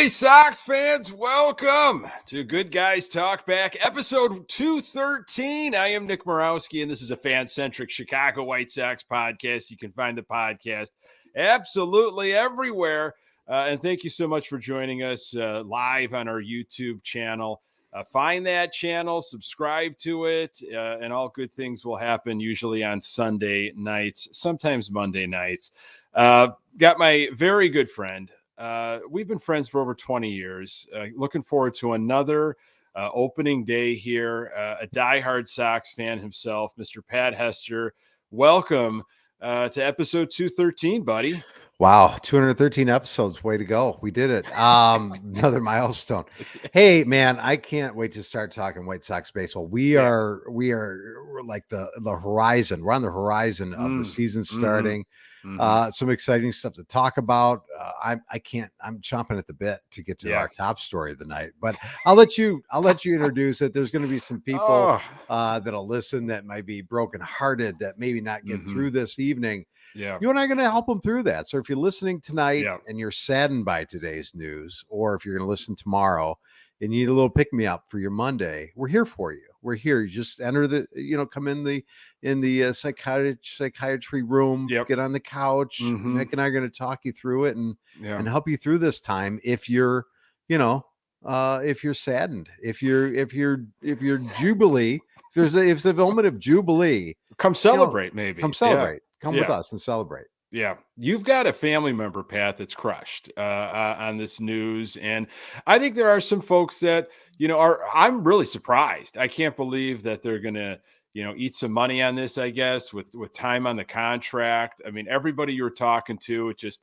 Hey, Sox fans, welcome to Good Guys Talk Back, episode 213. I am Nick Murawski, and this is a fan-centric Chicago White Sox podcast. You can find the podcast absolutely everywhere. And thank you so much for joining us live on our YouTube channel. Find that channel, subscribe to it, and all good things will happen usually on Sunday nights, sometimes Monday nights. Got my very good friend. We've been friends for over 20 years. Looking forward to another opening day here. A diehard Sox fan himself, Mr. Pat Hester. Welcome to episode 213, buddy. Wow, 213 episodes. Way to go. We did it. Another milestone. Hey, man, I can't wait to start talking White Sox baseball. We're like the horizon. We're on the horizon of the season starting. Some exciting stuff to talk about. I'm chomping at the bit to get to our top story of the night, but I'll let you introduce it. There's going to be some people that'll listen that might be brokenhearted, that maybe not get through this evening. Yeah. You and I are going to help them through that. So if you're listening tonight and you're saddened by today's news, or if you're going to listen tomorrow and you need a little pick me up for your Monday, we're here for you. We're here. You just enter come in the psychiatry room, get on the couch. Nick and I are going to talk you through it and help you through this time. If you're, if you're saddened, if you're jubilee, if there's a moment of jubilee, come celebrate. Come celebrate. Come with us and celebrate. Yeah. You've got a family member, Pat, that's crushed on this news. And I think there are some folks that, I'm really surprised. I can't believe that they're going to, eat some money on this, I guess, with time on the contract. I mean, everybody you were talking to, it just,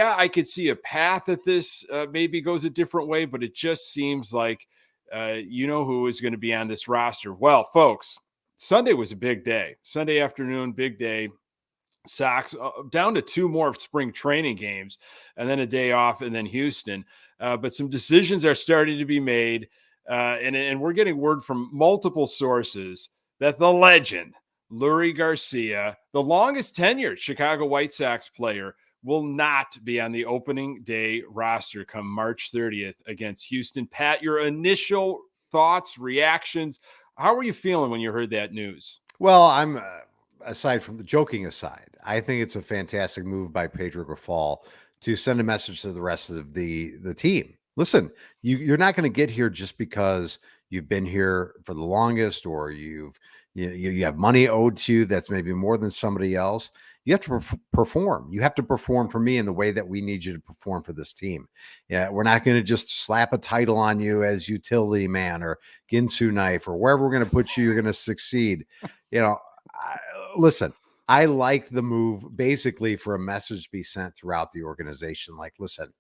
I could see a path that this maybe goes a different way, but it just seems like, who is going to be on this roster. Well, folks, Sunday was a big day. Sunday afternoon, big day. Sox down to two more spring training games and then a day off and then Houston. But some decisions are starting to be made. And we're getting word from multiple sources that the legend, Leury Garcia, the longest tenured Chicago White Sox player, will not be on the opening day roster come March 30th against Houston. Pat, your initial thoughts, reactions, how were you feeling when you heard that news? Well, I'm aside from the joking aside, I think it's a fantastic move by Pedro Grifol to send a message to the rest of the team. Listen, you're not going to get here just because you've been here for the longest, or you have money owed to you that's maybe more than somebody else. You have to perform. You have to perform for me in the way that we need you to perform for this team. Yeah, we're not going to just slap a title on you as utility man or Ginsu knife or wherever we're going to put you. You're going to succeed. Listen, I like the move basically for a message to be sent throughout the organization. Like, listen,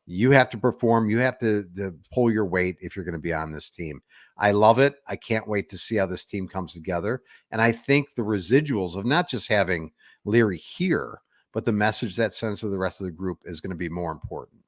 you have to perform. You have to pull your weight if you're going to be on this team. I love it. I can't wait to see how this team comes together. And I think the residuals of not just having Leury here, but the message that sends to the rest of the group is going to be more important.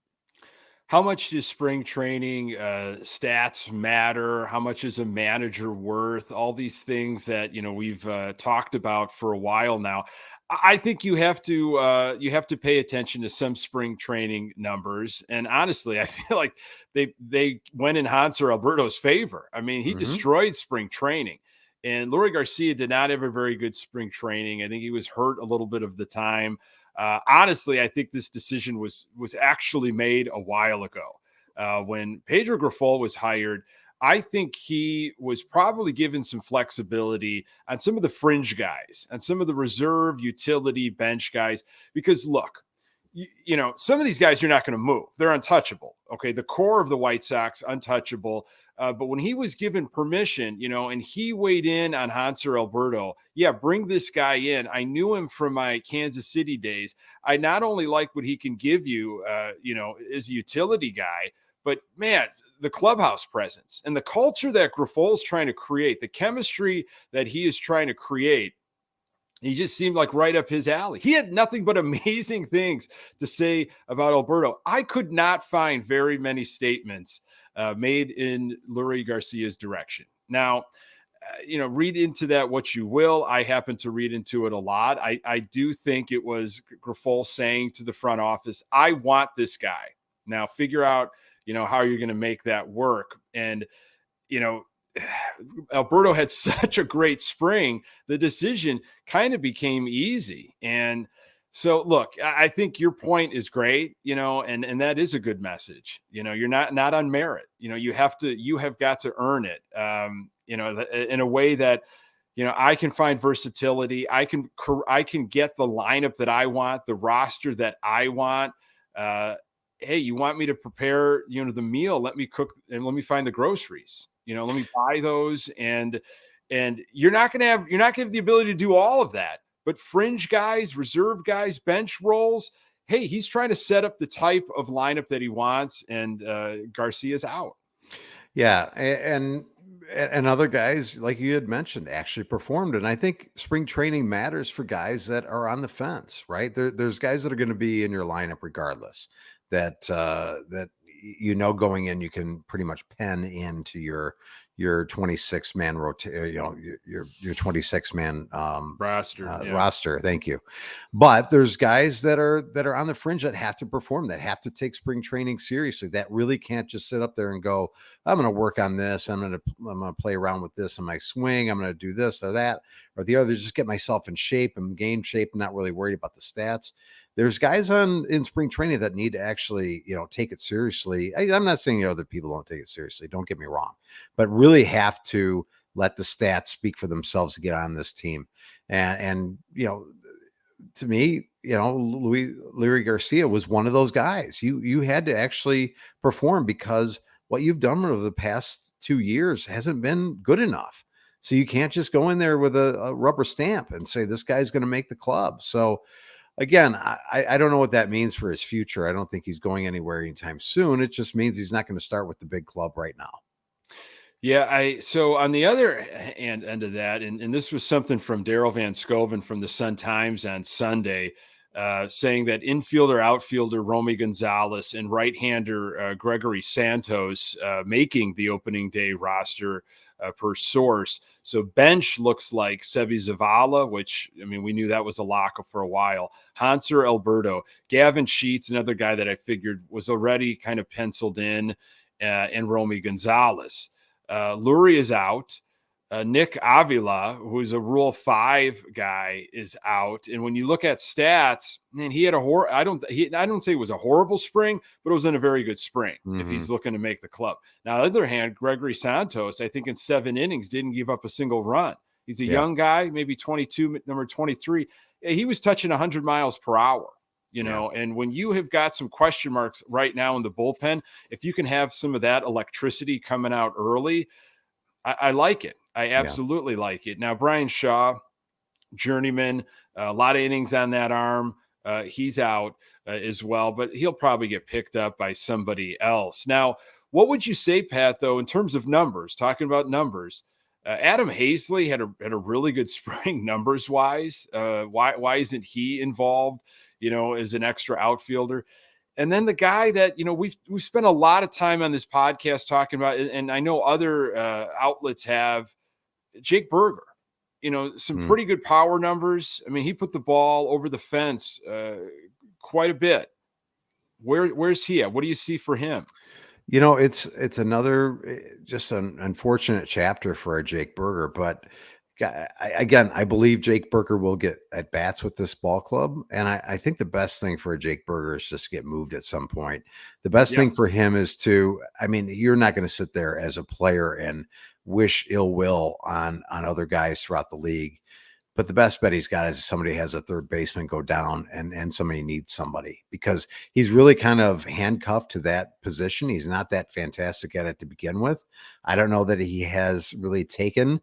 How much does spring training stats matter? How much is a manager worth? All these things that, we've talked about for a while now. I think you have to pay attention to some spring training numbers. And honestly, I feel like they went in Hanser Alberto's favor. I mean, he destroyed spring training. And Leury Garcia did not have a very good spring training. I think he was hurt a little bit of the time. Honestly, I think this decision was actually made a while ago. When Pedro Grifol was hired, I think he was probably given some flexibility on some of the fringe guys and some of the reserve utility bench guys, because look, some of these guys you're not going to move. They're untouchable. Okay. The core of the White Sox, untouchable. But when he was given permission, and he weighed in on Hanser Alberto, bring this guy in. I knew him from my Kansas City days. I not only like what he can give you, as a utility guy, but man, the clubhouse presence and the culture that Grifol's trying to create, the chemistry that he is trying to create, he just seemed like right up his alley. He had nothing but amazing things to say about Alberto. I could not find very many statements made in Leury Garcia's direction. Now, read into that what you will. I happen to read into it a lot. I do think it was Grifol saying to the front office, I want this guy. Now figure out, how you're going to make that work. And, Alberto had such a great spring, the decision kind of became easy. And so, look, I think your point is great, and that is a good message. You're not on merit. You have got to earn it. In a way that, I can find versatility. I can get the lineup that I want, the roster that I want. Hey, you want me to prepare, the meal? Let me cook and let me find the groceries. Let me buy those. And you're not going to have the ability to do all of that. But fringe guys, reserve guys, bench roles, hey, he's trying to set up the type of lineup that he wants, and Garcia's out. Yeah, and other guys, like you had mentioned, actually performed. And I think spring training matters for guys that are on the fence, right? There's guys that are going to be in your lineup regardless. That going in, you can pretty much pen into your 26 man rotation, your 26 man roster. Thank you. But there's guys that are on the fringe that have to perform, that have to take spring training seriously, that really can't just sit up there and go, I'm going to work on this. I'm going to play around with this in my swing. I'm going to do this or that or the other, just get myself in shape and game shape and not really worried about the stats. There's guys in spring training that need to actually, take it seriously. I'm not saying other people don't take it seriously. Don't get me wrong, but really have to let the stats speak for themselves to get on this team. And to me, Leury Garcia was one of those guys. You had to actually perform because what you've done over the past 2 years hasn't been good enough. So you can't just go in there with a rubber stamp and say this guy's going to make the club. So again, I don't know what that means for his future. I don't think he's going anywhere anytime soon. It just means he's not going to start with the big club right now. Yeah, so on the other end of that, and this was something from Daryl Van Scoven from the Sun-Times on Sunday, saying that infielder, outfielder Romy Gonzalez and right-hander Gregory Santos making the opening day roster per source. So bench looks like Sevi Zavala, which, we knew that was a lock for a while. Hanser Alberto, Gavin Sheets, another guy that I figured was already kind of penciled in, and Romy Gonzalez. Leury is out. Nick Avila, who's a Rule 5 guy, is out. And when you look at stats, man, he had I don't say it was a horrible spring, but it was in a very good spring if he's looking to make the club. Now, on the other hand, Gregory Santos, I think in 7 innings, didn't give up a single run. He's a young guy, maybe 22, number 23. He was touching 100 miles per hour. And when you have got some question marks right now in the bullpen, if you can have some of that electricity coming out early, I like it. I absolutely like it. Now, Brian Shaw, journeyman, a lot of innings on that arm. He's out as well, but he'll probably get picked up by somebody else. Now, what would you say, Pat, though, in terms of numbers, talking about numbers, Adam Hazley had a really good spring numbers wise. Why isn't he involved, as an extra outfielder? And then the guy that, we've spent a lot of time on this podcast talking about, and I know other outlets have, Jake Berger, some pretty good power numbers. He put the ball over the fence quite a bit. Where's he at? What do you see for him? It's another just an unfortunate chapter for our Jake Berger, but I believe Jake Berger will get at bats with this ball club. And I think the best thing for a Jake Berger is just to get moved at some point. The best thing for him is you're not going to sit there as a player and wish ill will on other guys throughout the league. But the best bet he's got is somebody has a third baseman go down and somebody needs somebody, because he's really kind of handcuffed to that position. He's not that fantastic at it to begin with. I don't know that he has really taken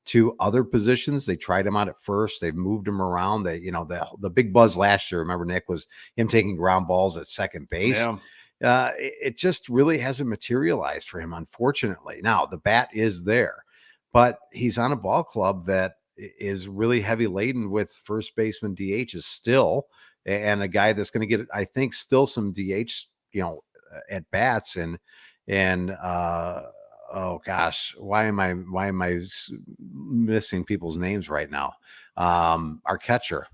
to other positions. They tried him out at first. They've moved him around. The big buzz last year, remember, Nick, was him taking ground balls at second base. Yeah. It just really hasn't materialized for him, unfortunately. Now, the bat is there, but he's on a ball club that is really heavy laden with first baseman DHs still, and a guy that's going to get, I think, still some DH, at bats and oh gosh, why am I missing people's names right now? Our catcher,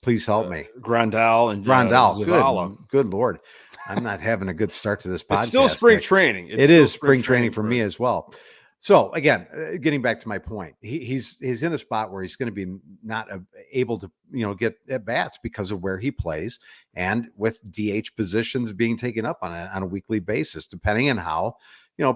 please help me. Grandal and Grandal. Good Lord. I'm not having a good start to this podcast. It's still spring Nick. training. It is spring training for me as well. So again, getting back to my point, he's in a spot where he's going to be not able to, get at bats because of where he plays, and with DH positions being taken up on a weekly basis, depending on how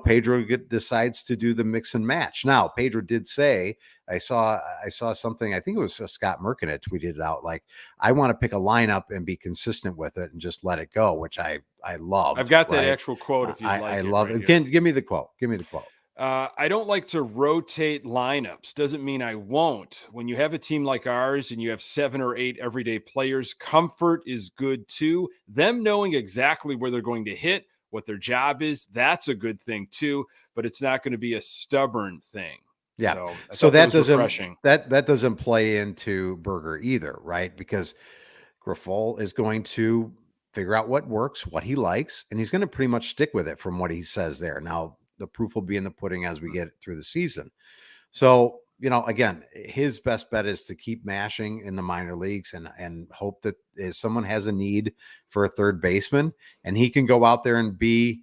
Pedro decides to do the mix and match. Now, Pedro did say, I saw something, I think it was Scott Merkin had tweeted it out, like, I want to pick a lineup and be consistent with it and just let it go, which I love. I've got that actual quote if you'd like. I love it. Give me the quote. Give me the quote. I don't like to rotate lineups. Doesn't mean I won't. When you have a team like ours and you have 7 or 8 everyday players, comfort is good too. Them knowing exactly where they're going to hit, what their job is, that's a good thing too, but it's not going to be a stubborn thing. Yeah. So that doesn't play into Berger either, right? Because Grifol is going to figure out what works, what he likes, and he's going to pretty much stick with it from what he says there. Now, the proof will be in the pudding as we get through the season. So, again, his best bet is to keep mashing in the minor leagues and hope that if someone has a need for a third baseman and he can go out there and be,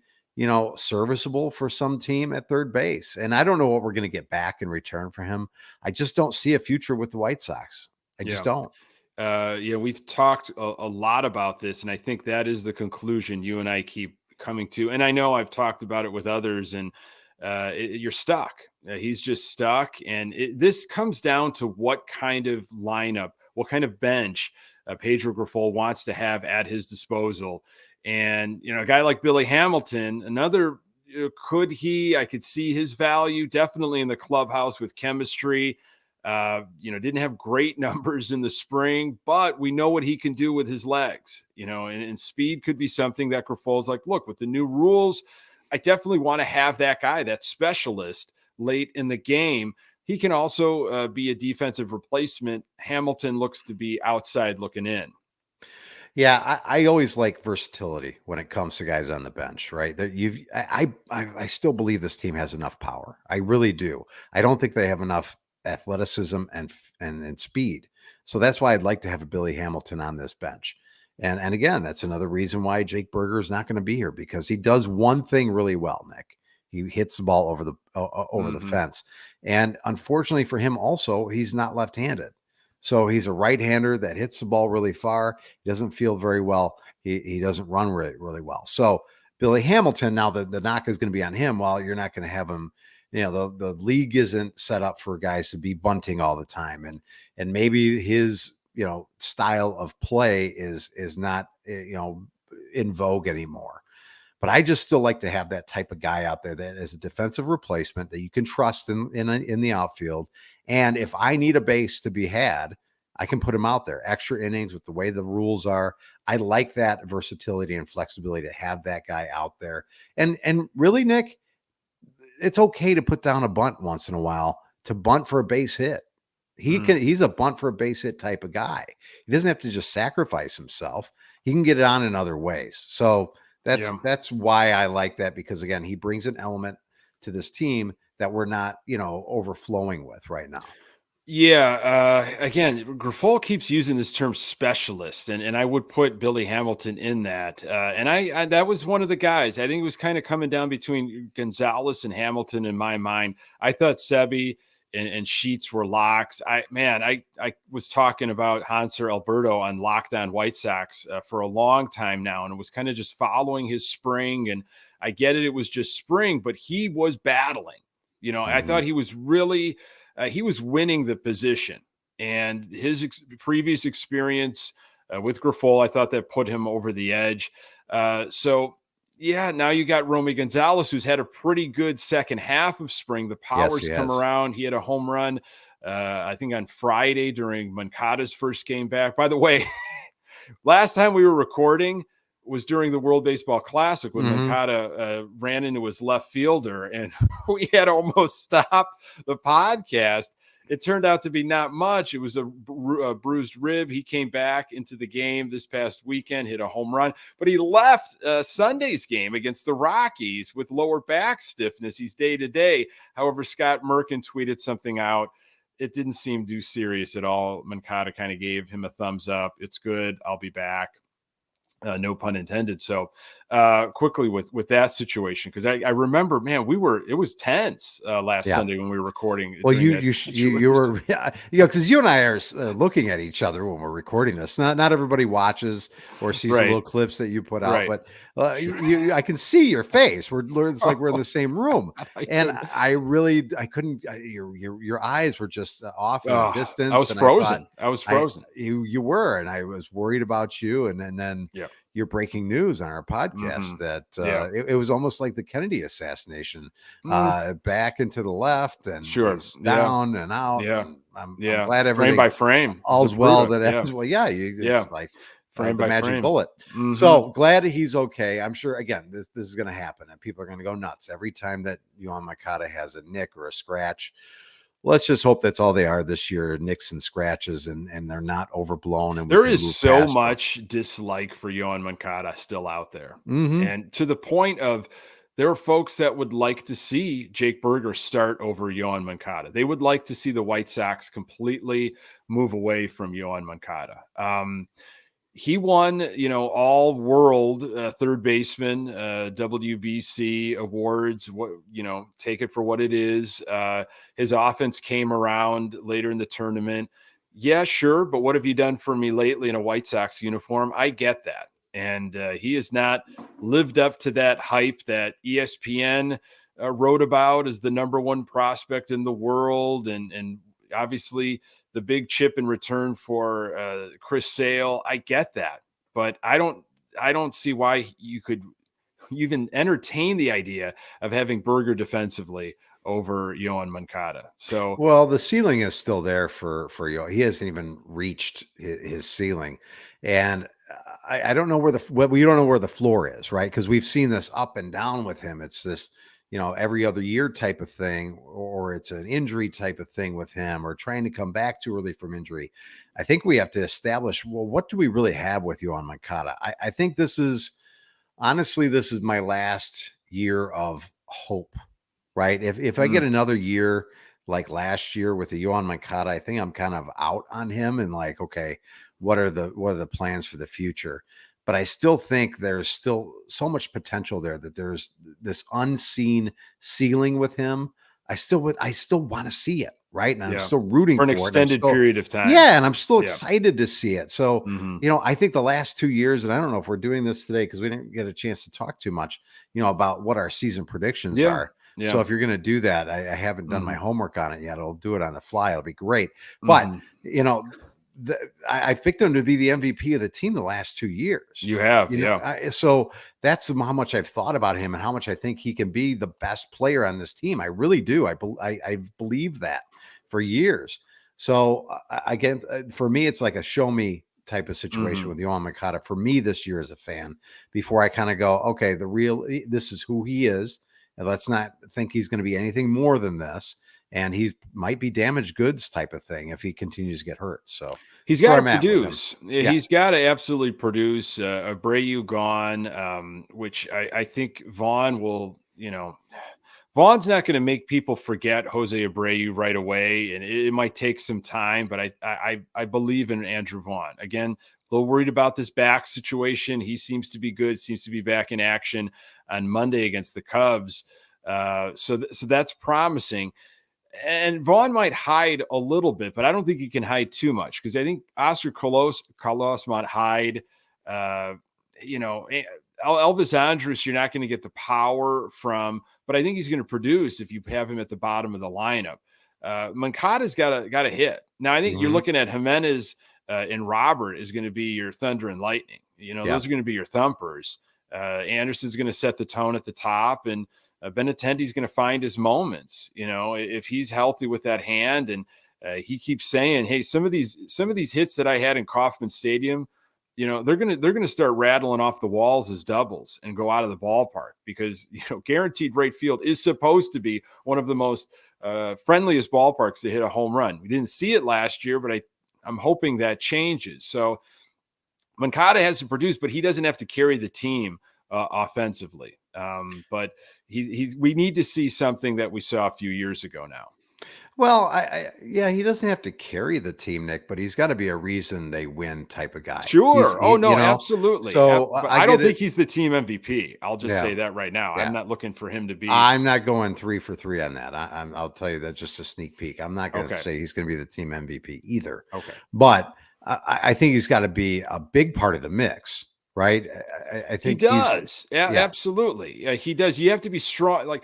serviceable for some team at third base. And I don't know what we're going to get back in return for him. I just don't see a future with the White Sox. I just don't. We've talked a lot about this, and I think that is the conclusion you and I keep coming to. And I know I've talked about it with others, and you're stuck. He's just stuck. And this comes down to what kind of lineup, what kind of bench Pedro Grifol wants to have at his disposal. And, a guy like Billy Hamilton, I could see his value definitely in the clubhouse with chemistry. Didn't have great numbers in the spring, but we know what he can do with his legs, and speed could be something that Grifol's like, look, with the new rules, I definitely want to have that guy, that specialist late in the game. He can also be a defensive replacement. Hamilton looks to be outside looking in. Yeah, I always like versatility when it comes to guys on the bench, right? I still believe this team has enough power. I really do. I don't think they have enough athleticism and speed. So that's why I'd like to have a Billy Hamilton on this bench. And again, that's another reason why Jake Berger is not going to be here, because he does one thing really well, Nick. He hits the ball over the fence. And unfortunately for him also, he's not left-handed. So he's a right-hander that hits the ball really far. He doesn't feel very well. He doesn't run really well. So Billy Hamilton, now the knock is going to be on him. Well, you're not going to have him. The league isn't set up for guys to be bunting all the time. And maybe his, style of play is not, in vogue anymore. But I just still like to have that type of guy out there that is a defensive replacement that you can trust in the outfield. And if I need a base to be had, I can put him out there. Extra innings with the way the rules are. I like that versatility and flexibility to have that guy out there. And really, Nick, it's okay to put down a bunt once in a while, to bunt for a base hit. He's a bunt for a base hit type of guy. He doesn't have to just sacrifice himself. He can get it on in other ways. So that's why I like that, because again, he brings an element to this team that we're not, overflowing with right now. Yeah. Again, Grifol keeps using this term specialist, and I would put Billy Hamilton in that. And I that was one of the guys. I think it was kind of coming down between Gonzalez and Hamilton in my mind. I thought Sebi and Sheets were locks. I was talking about Hanser Alberto on Locked On White Sox for a long time now, and it was kind of just following his spring. And I get it was just spring, but he was battling. I thought he was really he was winning the position, and his previous experience with Grifol, I thought that put him over the edge. Now you got Romy Gonzalez, who's had a pretty good second half of spring. The power's come around. He had a home run, I think on Friday during Moncada's first game back. By the way, last time we were recording was during the World Baseball Classic when Moncada ran into his left fielder, and we had almost stopped the podcast. It turned out to be not much. It was a bruised rib. He came back into the game this past weekend, hit a home run, but he left Sunday's game against the Rockies with lower back stiffness. He's day-to-day. However, Scott Merkin tweeted something out. It didn't seem too serious at all. Moncada kind of gave him a thumbs up. It's good. I'll be back. No pun intended. So quickly with that situation, because I remember, man, it was tense last Yeah. Sunday when we were recording Well, during that you situation. were, yeah, because you and I are looking at each other when we're recording this. Not everybody watches or sees the Right, little clips that you put out, right. but Sure. I can see your face. It's like we're in the same room, I and couldn't. I couldn't. Your eyes were just off in the Oh, I distance, was and I thought frozen. I was frozen. you were, and I was worried about you, and then Yeah. your breaking news on our podcast Hmm. that Yeah. it was almost like the Kennedy assassination, Mm, back and to the left, and sure. he's Yeah. down and out, Yeah. and I'm Yeah. glad Frame everything by frame. all's well Zapruder. that Yeah. ends well. Yeah, Yeah. it's like Frame the by magic frame. bullet. Hmm. So glad he's okay. I'm sure again this is going to happen, and people are going to go nuts every time that Yohan Moncada has a nick or a scratch. Let's just hope that's all they are this year, nicks and scratches, and they're not overblown, and we There can is move so past them. much dislike for Yohan Moncada still out there. Hmm. And to the point of, there are folks that would like to see Jake Burger start over Yohan Moncada. They would like to see the White Sox completely move away from Yohan Moncada. He won, all world third baseman, WBC awards. What, take it for what it is. His offense came around later in the tournament. Yeah, sure. But what have you done for me lately in a White Sox uniform? I get that. And he has not lived up to that hype that ESPN wrote about as the number one prospect in the world. And obviously, the big chip in return for Chris Sale. I get that, but I don't see why you could even entertain the idea of having Berger defensively over Yohan Moncada. So Well, the ceiling is still there for you. He hasn't even reached his ceiling, and I don't know we don't know where the floor is, right? Because we've seen this up and down with him. It's this, every other year type of thing, or it's an injury type of thing with him, or trying to come back too early from injury. I think we have to establish, well, what do we really have with you on Moncada? I think this is my last year of hope, right? If I get mm, another year like last year with the Yohan Moncada, I think I'm kind of out on him, and like, okay, what are the plans for the future? But I still think there's still so much potential there, that there's this unseen ceiling with him. I still want to see it, right? And I'm yeah, still rooting for an for it. And I'm extended still, period of time. yeah, and I'm still Yeah. excited to see it. So, Hmm. I think the last 2 years, and I don't know if we're doing this today because we didn't get a chance to talk too much, about what our season predictions Yeah. are. So Yeah. if you're going to do that, I haven't done my Hmm. homework on it yet. I'll do it on the fly. It'll be great. But Hmm. you know, I've picked him to be the MVP of the team the last 2 years. You have. Yeah. So that's how much I've thought about him and how much I think he can be the best player on this team. I really do. I've believed that for years. So again, for me, it's like a show me type of situation Hmm. with Yohan Moncada for me this year as a fan, before I kind of go, okay, this is who he is. And let's not think he's going to be anything more than this. And he might be damaged goods type of thing if he continues to get hurt. So He's that's got where to I'm at with him. produce. Yeah. He's got to absolutely produce. Abreu gone, which I think Vaughn will. Vaughn's not going to make people forget Jose Abreu right away, and it might take some time. But I believe in Andrew Vaughn. Again, a little worried about this back situation. He seems to be good. Seems to be back in action on Monday against the Cubs. So that's promising. And Vaughn might hide a little bit, but I don't think he can hide too much, because I think Oscar Carlos might hide. Uh, Elvis Andrus, you're not going to get the power from, but I think he's going to produce if you have him at the bottom of the lineup. Moncada's got a hit. Now I think you're Mhm. looking at Jimenez and Robert is going to be your thunder and lightning. Yeah. Those are going to be your thumpers. Anderson's going to set the tone at the top, and Benintendi's going to find his moments. If he's healthy with that hand, and he keeps saying, "Hey, some of these hits that I had in Kauffman Stadium, they're gonna start rattling off the walls as doubles and go out of the ballpark, because guaranteed rate field is supposed to be one of the most friendliest ballparks to hit a home run. We didn't see it last year, but I'm hoping that changes. So Moncada has to produce, but he doesn't have to carry the team offensively. But we need to see something that we saw a few years ago now. Well, yeah, he doesn't have to carry the team, Nick, but he's got to be a reason they win type of guy. Sure. Oh, You no, know, absolutely. so But I I get don't it. think he's the team MVP. I'll just Yeah, say that right now. I'm yeah. not looking for him to be. I'm not going 3 for 3 on that. I'll tell you that just a sneak peek. I'm not going to Okay. say he's going to be the team MVP either, Okay. but I think he's got to be a big part of the mix, right? I He think he's, does. Yeah, yeah. absolutely. He does. You have to be strong. Like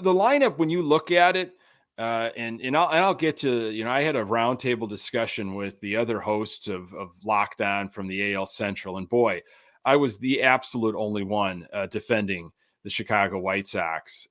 the lineup, when you look at it, I'll get to, I had a roundtable discussion with the other hosts of Locked On from the AL Central, and boy, I was the absolute only one defending the Chicago White Sox.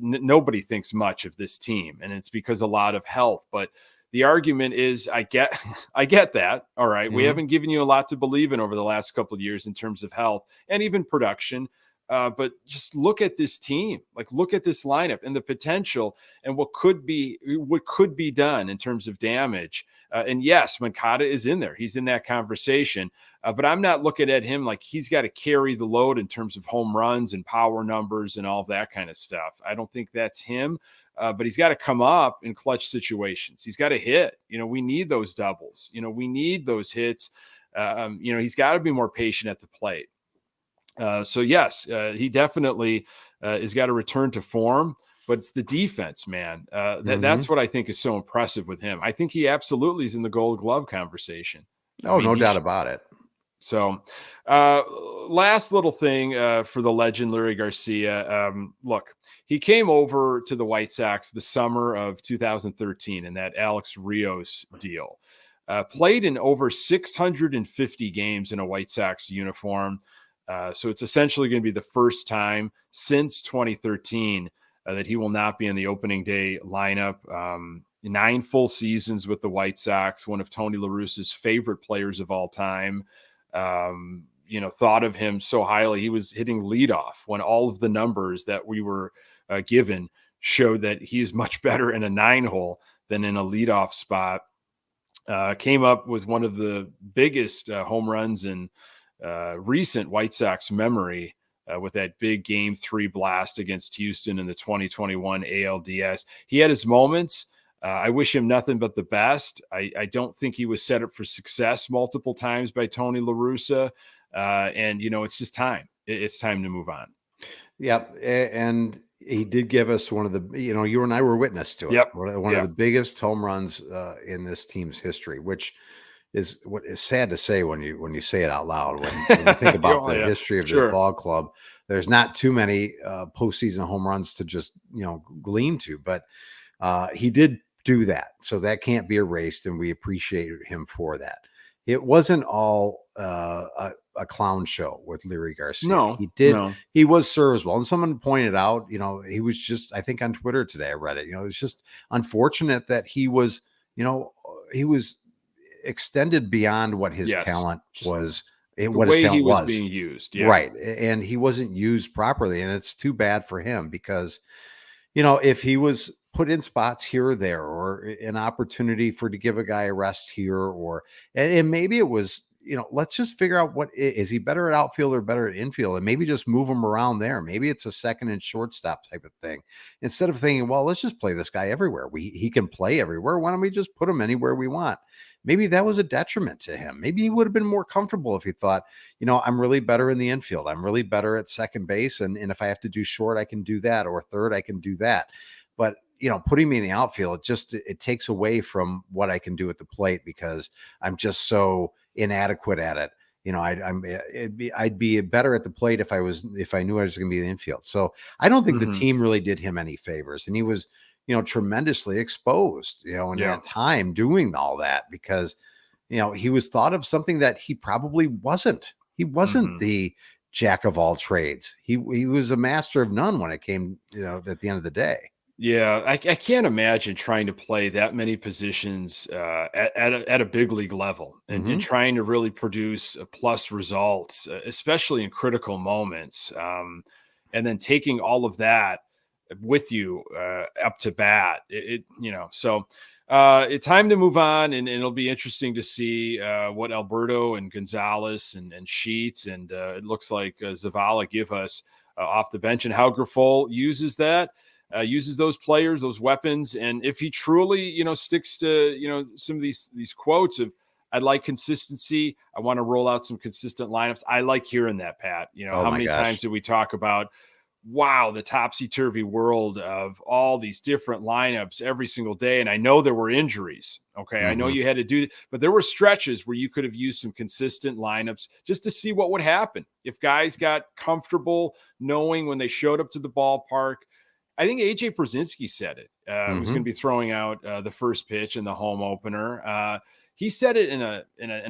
Nobody thinks much of this team, and it's because a lot of health. But the argument is, I get, I get that. All right, we Mhm. haven't given you a lot to believe in over the last couple of years in terms of health and even production. But just look at this team, like look at this lineup and the potential and what could be done in terms of damage. And yes, Mancada is in there; he's in that conversation. But I'm not looking at him like he's got to carry the load in terms of home runs and power numbers and all of that kind of stuff. I don't think that's him. But he's got to come up in clutch situations. He's got to hit. We need those doubles. We need those hits. He's got to be more patient at the plate. So yes, he definitely has got to return to form. But it's the defense, man. That's Mhm. what I think is so impressive with him. I think he absolutely is in the Gold Glove conversation. I Oh, mean, no doubt about it. so, last little thing for the legend Leury Garcia. Look, he came over to the White Sox the summer of 2013 in that Alex Rios deal. Played in over 650 games in a White Sox uniform. So it's essentially going to be the first time since 2013 that he will not be in the opening day lineup. 9 full seasons with the White Sox, one of Tony La Russa's favorite players of all time. Thought of him so highly. He was hitting leadoff when all of the numbers that we were given showed that he is much better in a 9-hole than in a leadoff spot. Came up with one of the biggest home runs in recent White Sox memory with that big Game 3 blast against Houston in the 2021 ALDS. He had his moments. I wish him nothing but the best. I don't think he was set up for success multiple times by Tony La Russa. And it's just time. It's time to move on. Yep, and he did give us one of the, you and I were witness to it. Yep. One of the biggest home runs in this team's history, which is what is sad to say when you say it out loud. When you think about Oh, the yeah. history of this Sure. ball club, there's not too many postseason home runs to just glean to, but he did do that, so that can't be erased, and we appreciate him for that. It wasn't all a clown show with Leury Garcia. No, no. He was serviceable, and someone pointed out, he was just, I think on Twitter today, I read it. It's just unfortunate that he was, he was extended beyond what his Yes. talent Just was. the What his way he talent was was, being used. Yeah. right? And he wasn't used properly, and it's too bad for him because if he was put in spots here or there, or an opportunity to give a guy a rest here, or and maybe it was, let's just figure out what is he better at outfield or better at infield, and maybe just move him around there. Maybe it's a second and shortstop type of thing, instead of thinking, well, let's just play this guy everywhere. He can play everywhere. Why don't we just put him anywhere we want? Maybe that was a detriment to him. Maybe he would have been more comfortable if he thought, I'm really better in the infield. I'm really better at second base. And if I have to do short, I can do that. Or third, I can do that. But, putting me in the outfield, it takes away from what I can do at the plate because I'm just so inadequate at it. I'd be better at the plate if I knew I was going to be in the infield. So I don't think the Mhm. team really did him any favors. And he was, tremendously exposed, in Yeah. that time doing all that because, he was thought of something that he probably wasn't. He wasn't Mhm. the jack of all trades. He was a master of none when it came, at the end of the day. Yeah, I can't imagine trying to play that many positions at a big league level and Hmm. trying to really produce plus results, especially in critical moments. And then taking all of that with you up to bat. It's time to move on, and it'll be interesting to see what Alberto and Gonzalez and Sheets and it looks like Zavala give us off the bench and how Grifol uses that. uses those players, those weapons. And if he truly, sticks to, some of these quotes of, I like consistency, I want to roll out some consistent lineups. I like hearing that, Pat. Oh How my many gosh. times did we talk about, wow, the topsy-turvy world of all these different lineups every single day. And I know there were injuries. Okay. I know you had to do it, but there were stretches where you could have used some consistent lineups just to see what would happen if guys got comfortable knowing when they showed up to the ballpark. I think AJ Brzezinski said it. Was going to be throwing out the first pitch in the home opener. He said it in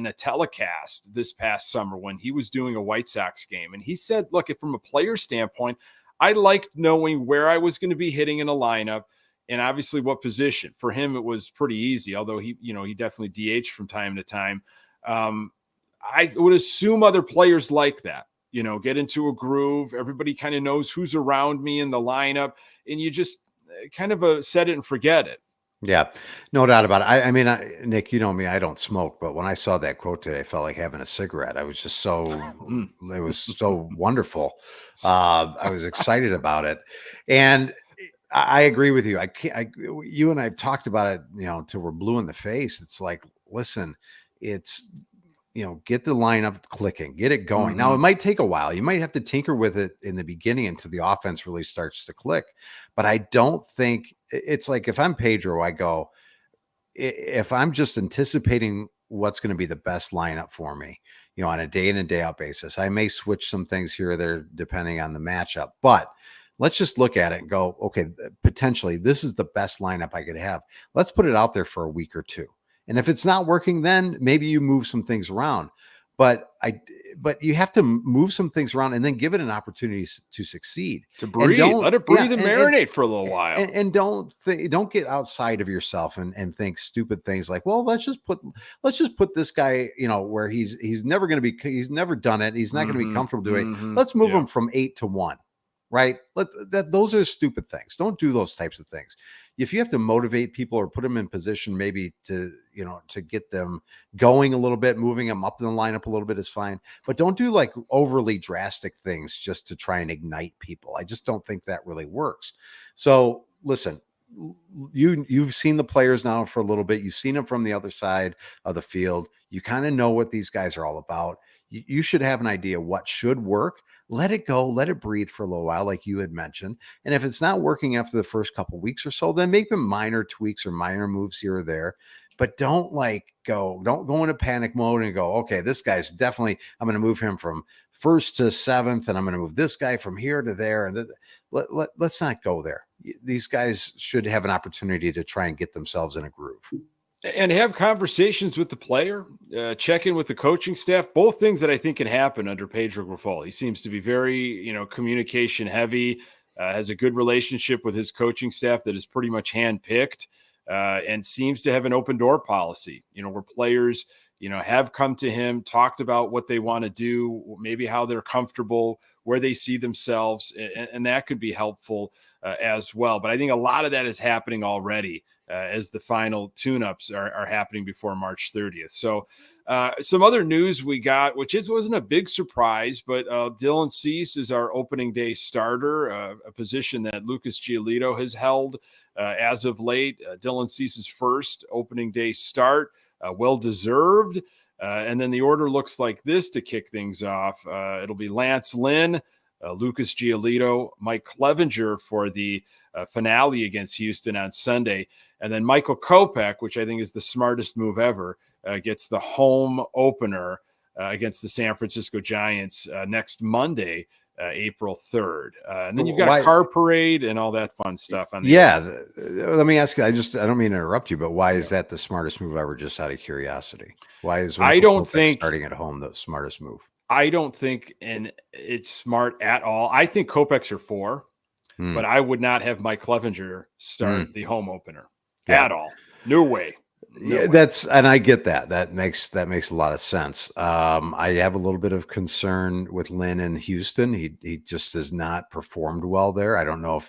a telecast this past summer when he was doing a White Sox game. And he said, look, from a player standpoint, I liked knowing where I was going to be hitting in a lineup and obviously what position. For him, it was pretty easy, although he definitely DH'd from time to time. I would assume other players like that, get into a groove. Everybody kind of knows who's around me in the lineup, and you just kind of set it and forget it. Yeah, no doubt about it. I mean, Nick, you know me, I don't smoke, but when I saw that quote today, I felt like having a cigarette. I was just it was so wonderful. I was excited about it. And I agree with you. You and I've talked about it, till we're blue in the face. It's like, listen, it's, get the lineup clicking, get it going. Now, it might take a while. You might have to tinker with it in the beginning until the offense really starts to click. But I don't think it's like, if I'm Pedro, I go, if I'm just anticipating what's going to be the best lineup for me, on a day in and day out basis, I may switch some things here or there depending on the matchup. But let's just look at it and go, okay, potentially this is the best lineup I could have. Let's put it out there for a week or two. And if it's not working, then maybe you move some things around. But you have to move some things around and then give it an opportunity to succeit. To breathe, let it breathe and marinate for a little while. And don't get outside of yourself and think stupid things like, well, let's just put this guy, where he's never going to be, he's never done it. He's not going to be comfortable doing it. Let's move him from 8 to 1. Right. Those are stupid things. Don't do those types of things. If you have to motivate people or put them in position, maybe to get them going a little bit, moving them up in the lineup a little bit is fine, but don't do like overly drastic things just to try and ignite people. I just don't think that really works. So listen, you've seen the players now for a little bit. You've seen them from the other side of the field. You kind of know what these guys are all about. You should have an idea what should work. Let it go, let it breathe for a little while, like you had mentioned. And if it's not working after the first couple of weeks or so, then make them minor tweaks or minor moves here or there. But don't go into panic mode and go, okay, this guy's definitely, I'm going to move him from 1st to 7th, and I'm going to move this guy from here to there. And let's not go there. These guys should have an opportunity to try and get themselves in a groove. And have conversations with the player, check in with the coaching staff, both things that I think can happen under Pedro Grifol. He seems to be very, communication heavy, has a good relationship with his coaching staff that is pretty much handpicked, and seems to have an open door policy, where players, have come to him, talked about what they want to do, maybe how they're comfortable, where they see themselves, and that could be helpful as well. But I think a lot of that is happening already. As the final tune-ups are happening before March 30th. So some other news we got, which wasn't a big surprise, but Dylan Cease is our opening day starter, a position that Lucas Giolito has held as of late. Dylan Cease's first opening day start, well-deserved. And then the order looks like this to kick things off. It'll be Lance Lynn, Lucas Giolito, Mike Clevenger for the finale against Houston on Sunday. And then Michael Kopech, which I think is the smartest move ever, gets the home opener against the San Francisco Giants next Monday, April 3rd. And then you've got a car parade and all that fun stuff. On the let me ask you, I don't mean to interrupt you, but why is that the smartest move ever, just out of curiosity? Why is starting at home the smartest move? I don't think it's smart at all. I think Kopech's are 4, but I would not have Mike Clevenger start the home opener at all. No way. And I get that. That makes a lot of sense. I have a little bit of concern with Lynn in Houston. He just has not performed well there. I don't know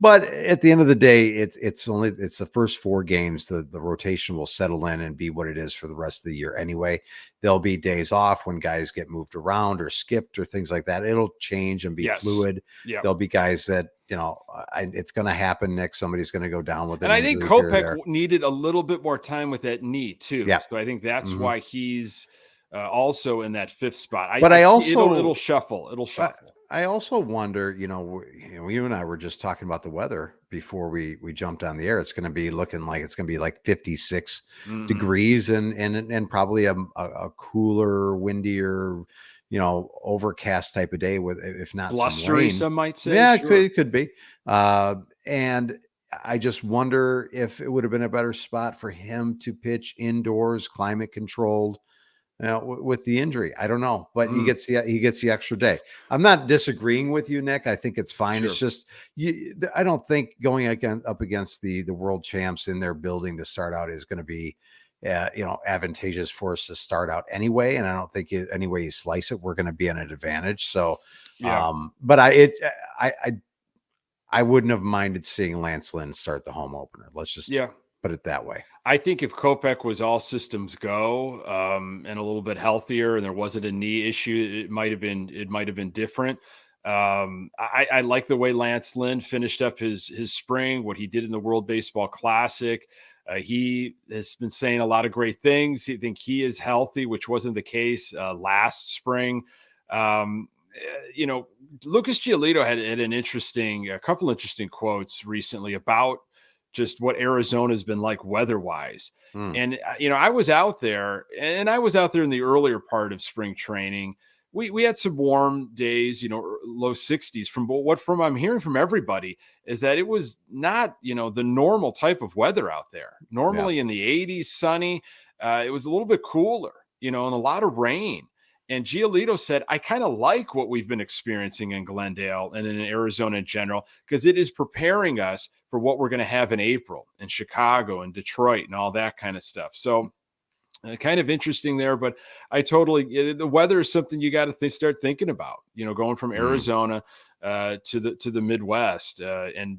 but at the end of the day, it's the first 4 games. The rotation will settle in and be what it is for the rest of the year anyway. there'll be days off when guys get moved around or skipped or things like that. It'll change and be fluid. Yeah. There'll be guys that, it's going to happen, Nick. Somebody's going to go down with an And I think injury here or Kopech there. needed a little bit more time with that knee too. Yeah. So I think that's why he's also in that 5th spot. But it'll shuffle. It'll shuffle. I also wonder, you and I were just talking about the weather before we jumped on the air. It's going to be looking like it's going to be like 56 degrees and probably a cooler, windier, overcast type of day with, if not blustery, some some might say. Yeah, sure. it could be. And I just wonder if it would have been a better spot for him to pitch indoors, climate controlled. With the injury, I don't know, but he gets the extra day. I'm not disagreeing with you, Nick. I think it's fine. Sure. It's just I don't think going up against the world champs in their building to start out is going to be advantageous for us to start out anyway. And I don't think any way you slice it, we're going to be at an advantage. So, but I wouldn't have minded seeing Lance Lynn start the home opener. Let's just put it that way. I think if Kopech was all systems go and a little bit healthier and there wasn't a knee issue, it might have been different. I like the way Lance Lynn finished up his spring, what he did in the World Baseball Classic. He has been saying a lot of great things. I think he is healthy, which wasn't the case last spring. Lucas Giolito had a couple interesting quotes recently about just what Arizona's been like weather-wise. And, I was out there in the earlier part of spring training. We had some warm days, low 60s. From I'm hearing from everybody is that it was not, the normal type of weather out there. Normally in the 80s, sunny. It was a little bit cooler, and a lot of rain. And Giolito said, I kind of like what we've been experiencing in Glendale and in Arizona in general, because it is preparing us for what we're going to have in April in Chicago and Detroit and all that kind of stuff. So kind of interesting there, but the weather is something you got to start thinking about, going from Arizona to the Midwest and,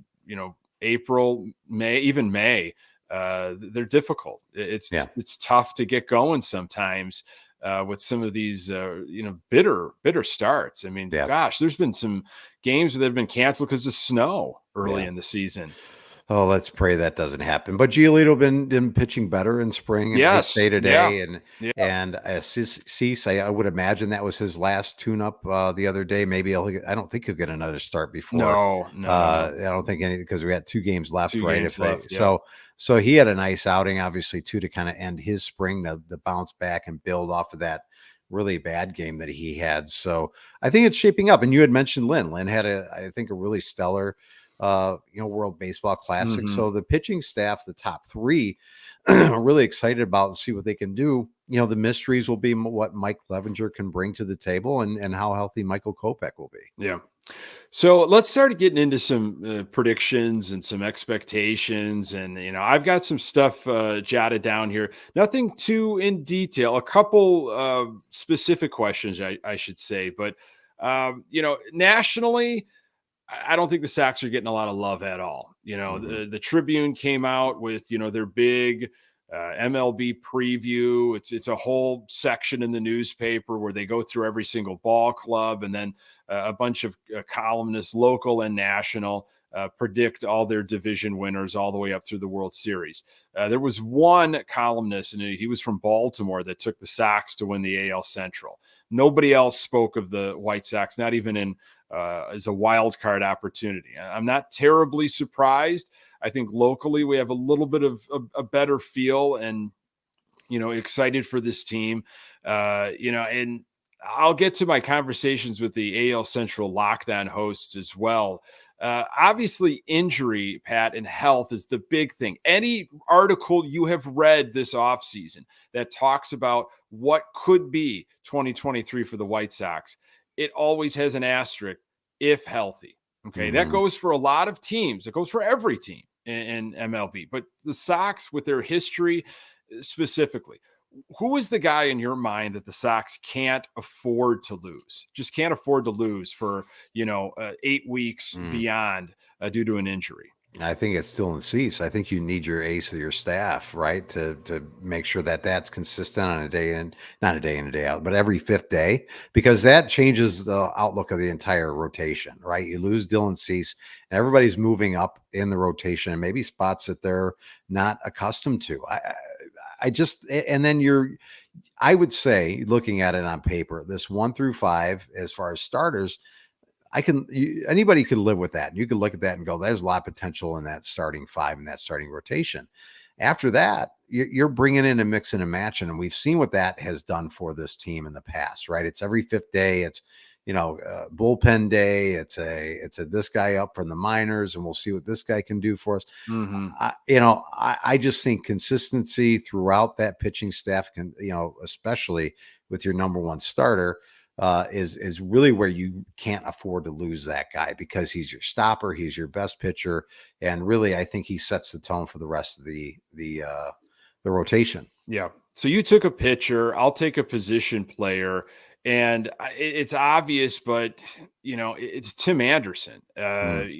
April, May, even May, they're difficult. It's tough to get going sometimes. With some of these, bitter starts. I mean, gosh, there's been some games that have been canceled because of snow early in the season. Oh, let's pray that doesn't happen. But Giolito been pitching better in spring and nice day today. And Cease, I would imagine that was his last tune-up the other day. Maybe I don't think he'll get another start before. No. I don't think any, because we had 2 games left, So he had a nice outing, obviously, too, to kind of end his spring, to bounce back and build off of that really bad game that he had. So I think it's shaping up. And you had mentioned Lynn. Lynn had I think a really stellar World Baseball Classic. So the pitching staff, the top 3, are really excited about and see what they can do. The mysteries will be what Mike Clevenger can bring to the table and how healthy Michael Kopech will be. Yeah. So let's start getting into some predictions and some expectations. And, I've got some stuff jotted down here, nothing too in detail, a couple specific questions, I should say, but, nationally, I don't think the Sox are getting a lot of love at all. The Tribune came out with, their big MLB preview. It's a whole section in the newspaper where they go through every single ball club, and then a bunch of columnists, local and national, predict all their division winners all the way up through the World Series. There was one columnist, and he was from Baltimore, that took the Sox to win the AL Central. Nobody else spoke of the White Sox, not even as a wild card opportunity. I'm not terribly surprised. I think locally we have a little bit of a better feel and, excited for this team, and I'll get to my conversations with the AL Central lockdown hosts as well. Obviously injury, Pat, and health is the big thing. Any article you have read this offseason that talks about what could be 2023 for the White Sox, it always has an asterisk, if healthy. Okay. That goes for a lot of teams. It goes for every team in MLB, but the Sox, with their history specifically, who is the guy in your mind that the Sox can't afford to lose? Just can't afford to lose for, 8 weeks beyond due to an injury. I think it's still in Cease. I think you need your ace of your staff, right, to make sure that that's consistent on a day in, not a day in a day out, but every fifth day, because that changes the outlook of the entire rotation, right? You lose Dylan Cease, and everybody's moving up in the rotation, and maybe spots that they're not accustomed to. I just, and then I would say, looking at it on paper, this 1 through 5, as far as starters, anybody could live with that. You could look at that and go, there's a lot of potential in that starting 5 and that starting rotation. After that, you're bringing in and mixing and matching. And we've seen what that has done for this team in the past, right? It's every fifth day. It's, bullpen day. It's a this guy up from the minors, and we'll see what this guy can do for us. Mm-hmm. I just think consistency throughout that pitching staff can, especially with your number one starter, is really where you can't afford to lose that guy, because he's your stopper, he's your best pitcher, and really, I think he sets the tone for the rest of the rotation. Yeah. So you took a pitcher, I'll take a position player, and it's obvious, but it's Tim Anderson.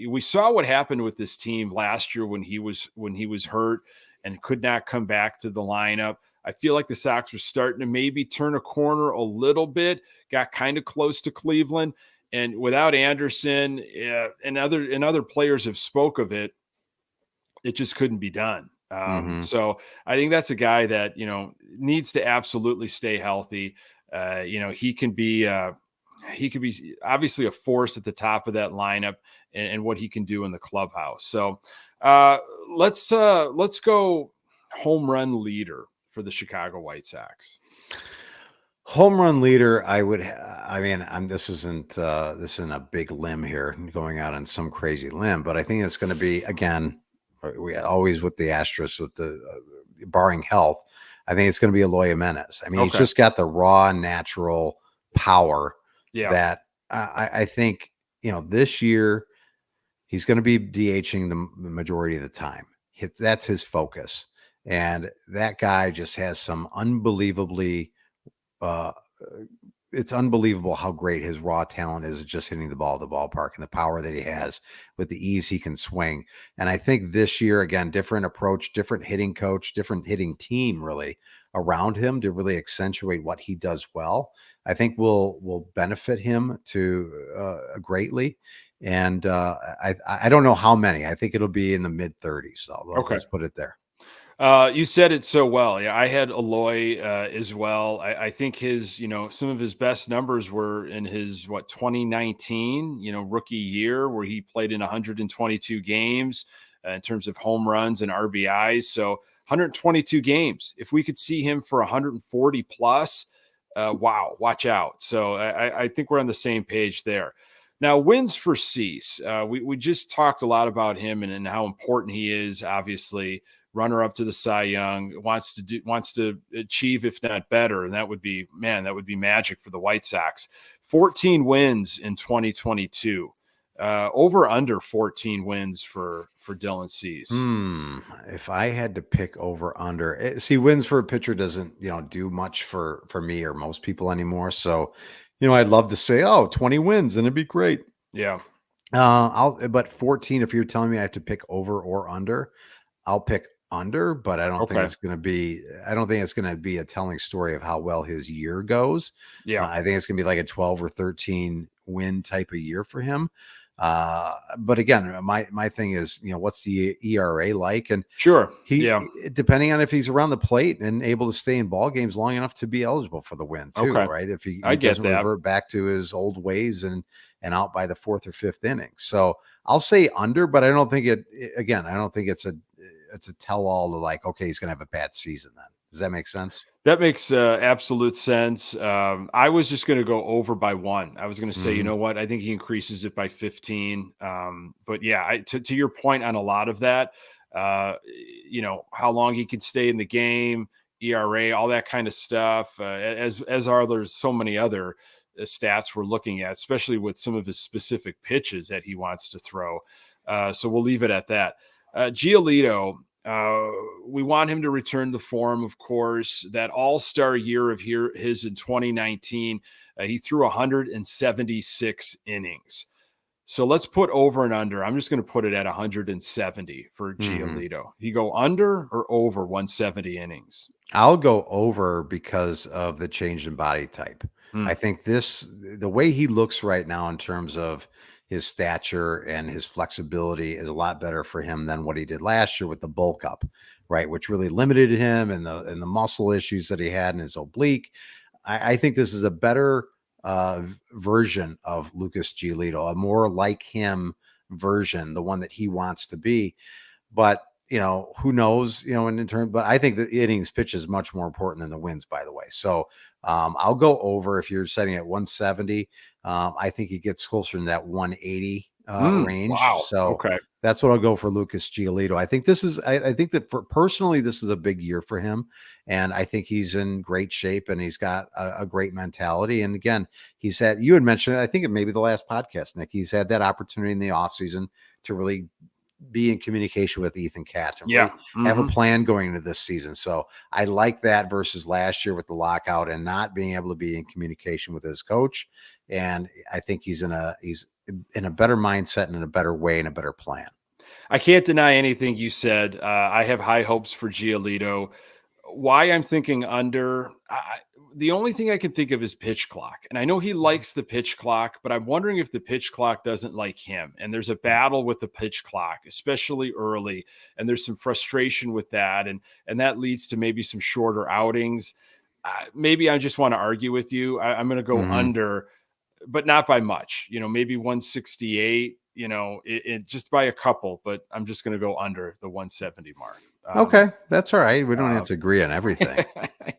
We saw what happened with this team last year when he was hurt and could not come back to the lineup. I feel like the Sox were starting to maybe turn a corner a little bit, got kind of close to Cleveland, and without Anderson, and other players have spoke of it, it just couldn't be done. So I think that's a guy that, needs to absolutely stay healthy. He can be obviously a force at the top of that lineup, and what he can do in the clubhouse. So let's go home run leader for the Chicago White Sox. Home run leader, this isn't a big limb here, going out on some crazy limb, but I think it's going to be, again, we always with the asterisk, with the barring health, I think it's going to be Eloy Jimenez. He's just got the raw, natural power that I think, this year he's going to be DHing the majority of the time. That's his focus. And that guy just has some unbelievably, it's unbelievable how great his raw talent is at just hitting the ball at the ballpark, and the power that he has with the ease he can swing. And I think this year, again, different approach, different hitting coach, different hitting team really around him to really accentuate what he does well, I think will benefit him greatly. And I don't know how many. I think it'll be in the mid-30s. So let's put it there. You said it so well. Yeah, I had Eloy as well. I think his, some of his best numbers were in his 2019, rookie year, where he played in 122 games in terms of home runs and RBIs. So 122 games. If we could see him for 140 plus, wow, watch out. So I think we're on the same page there. Now, wins for Cease. We just talked a lot about him and how important he is, obviously. Runner up to the Cy Young, wants to achieve, if not better. And that would be magic for the White Sox. 14 wins in 2022, over under 14 wins for Dylan Cease. If I had to pick over under, see, wins for a pitcher doesn't, do much for me or most people anymore. So, I'd love to say, 20 wins and it'd be great. Yeah. But 14, if you're telling me I have to pick over or under, I'll pick under, but I don't think it's going to be a telling story of how well his year goes. Yeah. I think it's going to be like a 12 or 13 win type of year for him. But again, my thing is, what's the ERA like? And sure, depending on if he's around the plate and able to stay in ball games long enough to be eligible for the win too, right? If he doesn't revert back to his old ways and out by the 4th or 5th inning. So I'll say under, but I don't think I don't think it's a tell-all to like, okay, he's going to have a bad season then. Does that make sense? That makes absolute sense. I was just going to go over by 1. I was going to say, you know what? I think he increases it by 15. But yeah, to your point on a lot of that, how long he can stay in the game, ERA, all that kind of stuff, there's so many other stats we're looking at, especially with some of his specific pitches that he wants to throw. So we'll leave it at that. Giolito, we want him to return to form, of course. That all-star year of his in 2019, he threw 176 innings. So let's put over and under. I'm just going to put it at 170 for Mhm. Giolito. You go under or over 170 innings? I'll go over because of the change in body type. I Hmm. think the way he looks right now in terms of his stature and his flexibility is a lot better for him than what he did last year with the bulk up, right? Which really limited him and the muscle issues that he had in his oblique. I think this is a better version of Lucas Giolito, a more like him version, the one that he wants to be. But who knows? In terms, but I think the innings pitch is much more important than the wins. By the way, so I'll go over if you're setting at 170. I think he gets closer in that 180 range. Wow. So Okay. that's what I'll go for Lucas Giolito. I think this is. I think that for personally, this is a big year for him, and I think he's in great shape and he's got a great mentality. And again, he's had. You had mentioned it. I think it may be the last podcast, Nick. He's had that opportunity in the offseason to really be in communication with Ethan Katz and Yeah. really have a plan going into this season. So I like that versus last year with the lockout and not being able to be in communication with his coach. And I think he's in a better mindset and in a better way and a better plan. I can't deny anything you said. I have high hopes for Giolito. Why I'm thinking under, the only thing I can think of is pitch clock. And I know he likes the pitch clock, but I'm wondering if the pitch clock doesn't like him. And there's a battle with the pitch clock, especially early. And there's some frustration with that. And that leads to maybe some shorter outings. Maybe I just want to argue with you. I'm going to go Mhm. under, but not by much, maybe 168, it just by a couple, but I'm just going to go under the 170 mark. Okay, that's all right. We don't have Uh, to agree on everything. I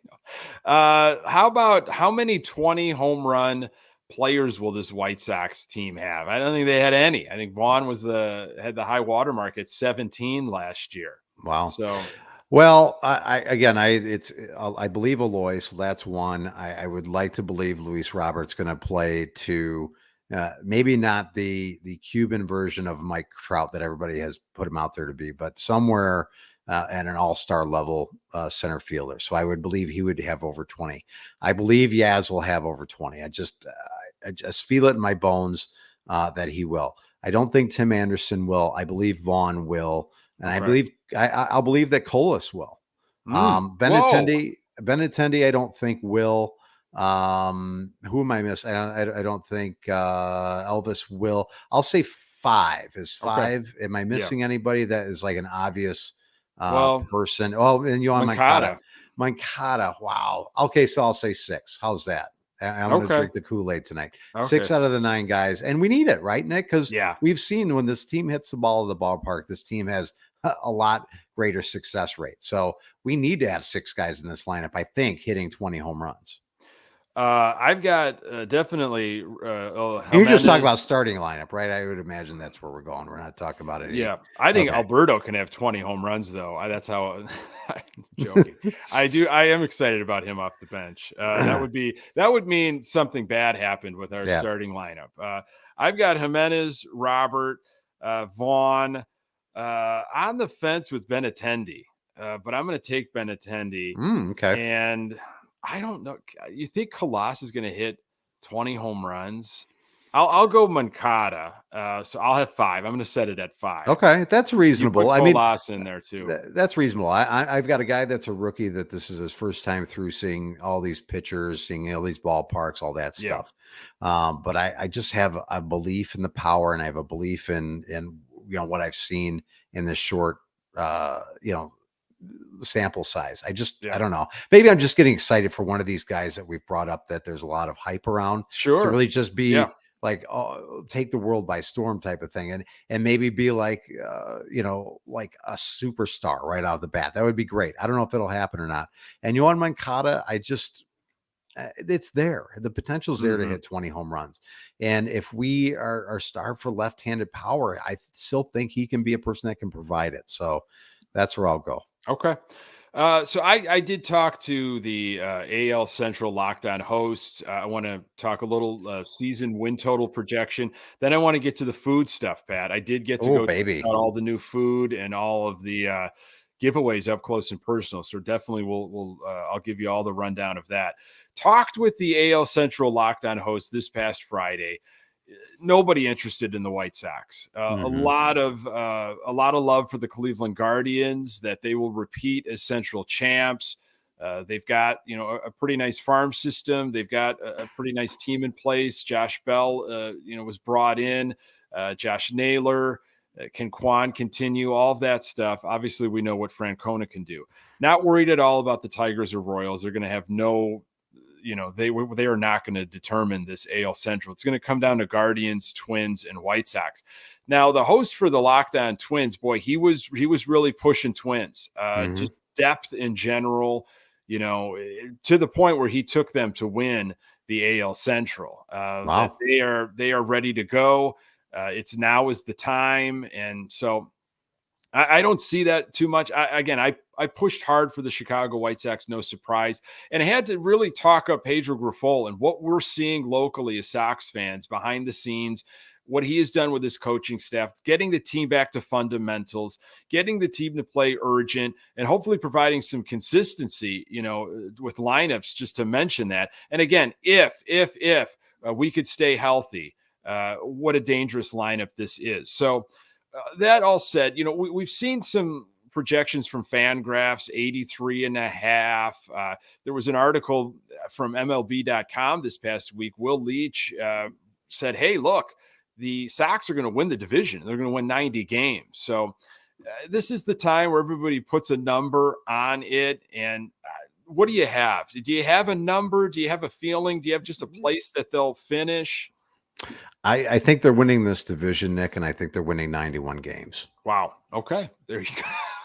know. How about how many 20 home run players will this White Sox team have? I don't think they had any. I think Vaughn had the high water mark at 17 last year. Wow. So Well, I believe Aloy, so that's one. I would like to believe Luis Robert's going to play to maybe not the Cuban version of Mike Trout that everybody has put him out there to be, but somewhere at an all-star level center fielder. So I would believe he would have over 20. I believe Yaz will have over 20. I just feel it in my bones that he will. I don't think Tim Anderson will. I believe Vaughn will. And I okay. believe I'll believe that Colas will. Whoa. Benintendi, I don't think will. Who am I missing? I don't think Elvis will. I'll say 5. Is Okay. 5? Am I Yeah. missing anybody that is like an obvious Well, person? Oh, and Yohan Moncada. Mancada. Moncada. Wow. Okay, so I'll say 6. How's that? I'm going to Okay. drink the Kool-Aid tonight. Okay. 6 out of the 9 guys, and we need it, right, Nick? Because Yeah. we've seen when this team hits the ball at the ballpark, this team has a lot greater success rate. So we need to have 6 guys in this lineup, I think, hitting 20 home runs. I've got definitely And you're just talking Jimenez. about starting lineup, right? I would imagine that's where we're going. We're not talking about any. Yeah, I think Okay. Alberto can have 20 home runs, though. That's how I'm joking. I am excited about him off the bench. That would mean something bad happened with our Yeah. starting lineup. I've got Jimenez, Robert, Vaughn, on the fence with Benintendi, but I'm going to take Benintendi. Okay. And I don't know. You think Colas is going to hit 20 home runs? I'll go Moncada. So I'll have 5. I'm going to set it at 5. Okay. That's You reasonable. put I mean, Colas in there too. that's reasonable. I've got a guy that's a rookie that this is his first time through seeing all these pitchers, seeing all these ballparks, all that Yeah. stuff. But I just have a belief in the power, and I have a belief in what I've seen in this short sample size. I don't know. Maybe I'm just getting excited for one of these guys that we've brought up that there's a lot of hype around to Sure. really just be Yeah. like, take the world by storm type of thing, and maybe be like like a superstar right out of the bat. That would be great. I don't know if it'll happen or not. And Yohan Moncada, it's there. The potential's there to hit 20 home runs. And if we are starved for left-handed power, I still think he can be a person that can provide it. So that's where I'll go. Okay. So I did talk to the AL Central Lockdown hosts. I want to talk a little season win total projection. Then I want to get to the food stuff, Pat. I did get to Oh, go check baby. out all the new food and all of the giveaways up close and personal. So definitely I'll give you all the rundown of that. Talked with the AL Central Lockdown host this past Friday. nobody interested in the White Sox. A lot of love for the Cleveland Guardians, that they will repeat as Central champs. They've got, a pretty nice farm system. They've got a pretty nice team in place. Josh Bell, was brought in. Josh Naylor, can Quan continue? All of that stuff. Obviously, we know what Francona can do. Not worried at all about the Tigers or Royals. They're going to have no. They are not going to determine this AL Central. It's going to come down to Guardians, Twins, and White Sox. Now, the host for the Locked On Twins, boy, he was really pushing Twins, just depth in general, to the point where he took them to win the AL Central. Wow. That they are ready to go. It's now is the time, and so I don't see that too much. I pushed hard for the Chicago White Sox, no surprise. And I had to really talk up Pedro Grifol and what we're seeing locally as Sox fans behind the scenes, what he has done with his coaching staff, getting the team back to fundamentals, getting the team to play urgent, and hopefully providing some consistency, with lineups, just to mention that. And again, if we could stay healthy, what a dangerous lineup this is. So, that all said, we've seen some projections from Fangraphs, 83.5. There was an article from MLB.com this past week. Will Leach said, hey, look, the Sox are going to win the division. They're going to win 90 games. So this is the time where everybody puts a number on it. And what do you have? Do you have a number? Do you have a feeling? Do you have just a place that they'll finish? I think they're winning this division, Nick, and I think they're winning 91 games. Wow. Okay. There you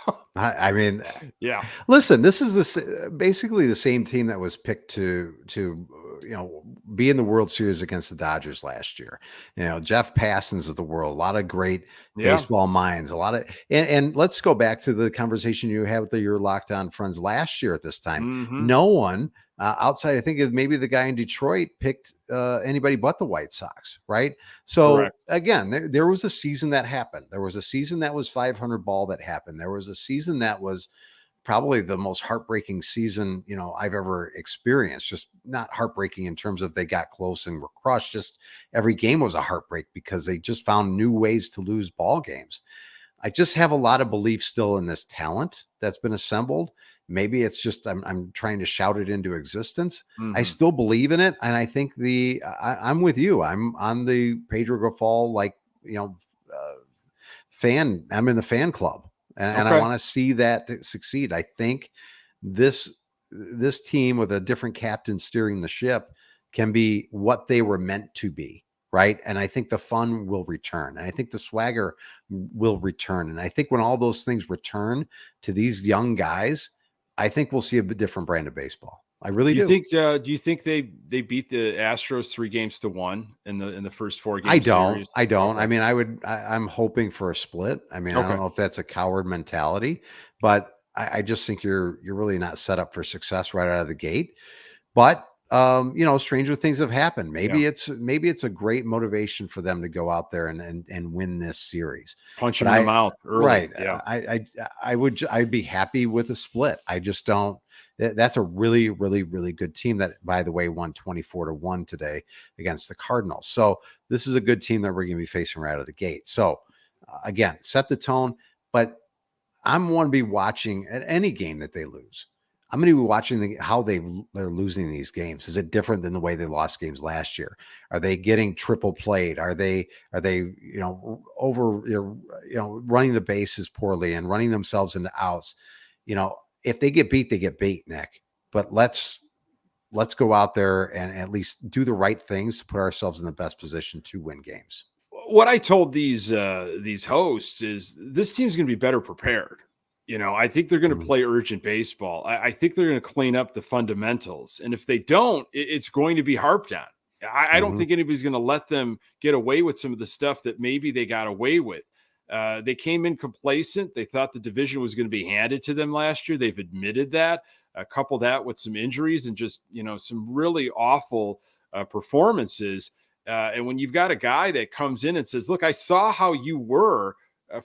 go. I mean, yeah. Listen, this is basically the same team that was picked to be in the World Series against the Dodgers last year. Jeff Passons of the world, a lot of great baseball minds, a lot of and let's go back to the conversation you had with your Locked On friends last year at this time. No one outside, I think maybe the guy in Detroit, picked anybody but the White Sox, right? So correct. Again, there was a season that happened. There was a season that was 500 ball that happened. There was a season that was probably the most heartbreaking season, I've ever experienced. Just not heartbreaking in terms of they got close and were crushed. Just every game was a heartbreak because they just found new ways to lose ball games. I just have a lot of belief still in this talent that's been assembled. Maybe it's just I'm trying to shout it into existence. I still believe in it, and I think I'm with you. I'm on the Pedro Grifol fan. I'm in the fan club, and I want to see that succeed. I think this team with a different captain steering the ship can be what they were meant to be. Right. And I think the fun will return. And I think the swagger will return. And I think when all those things return to these young guys, I think we'll see a bit different brand of baseball. I really do. Do you think they beat the Astros 3-1 in the first 4 games? I don't. I mean, I'm hoping for a split. I mean, I don't know if that's a coward mentality, but I just think you're really not set up for success right out of the gate. But stranger things have happened. Maybe it's a great motivation for them to go out there and win this series. Punch them in the mouth early. Right. Yeah. I'd be happy with a split. I just don't. That's a really, really, really good team that, by the way, won 24-1 today against the Cardinals. So this is a good team that we're going to be facing right out of the gate. So again, set the tone, but I'm going to be watching at any game that they lose. I'm going to be watching how they're losing these games. Is it different than the way they lost games last year? Are they getting triple played? Are they running the bases poorly and running themselves into outs? If they get beat, they get beat, Nick. But let's go out there and at least do the right things to put ourselves in the best position to win games. What I told these hosts is this team's going to be better prepared. I think they're going to play urgent baseball. I think they're going to clean up the fundamentals. And if they don't, it's going to be harped on. I don't think anybody's going to let them get away with some of the stuff that maybe they got away with. They came in complacent. They thought the division was going to be handed to them last year. They've admitted that. Couple that with some injuries and just, some really awful performances. And when you've got a guy that comes in and says, look, I saw how you were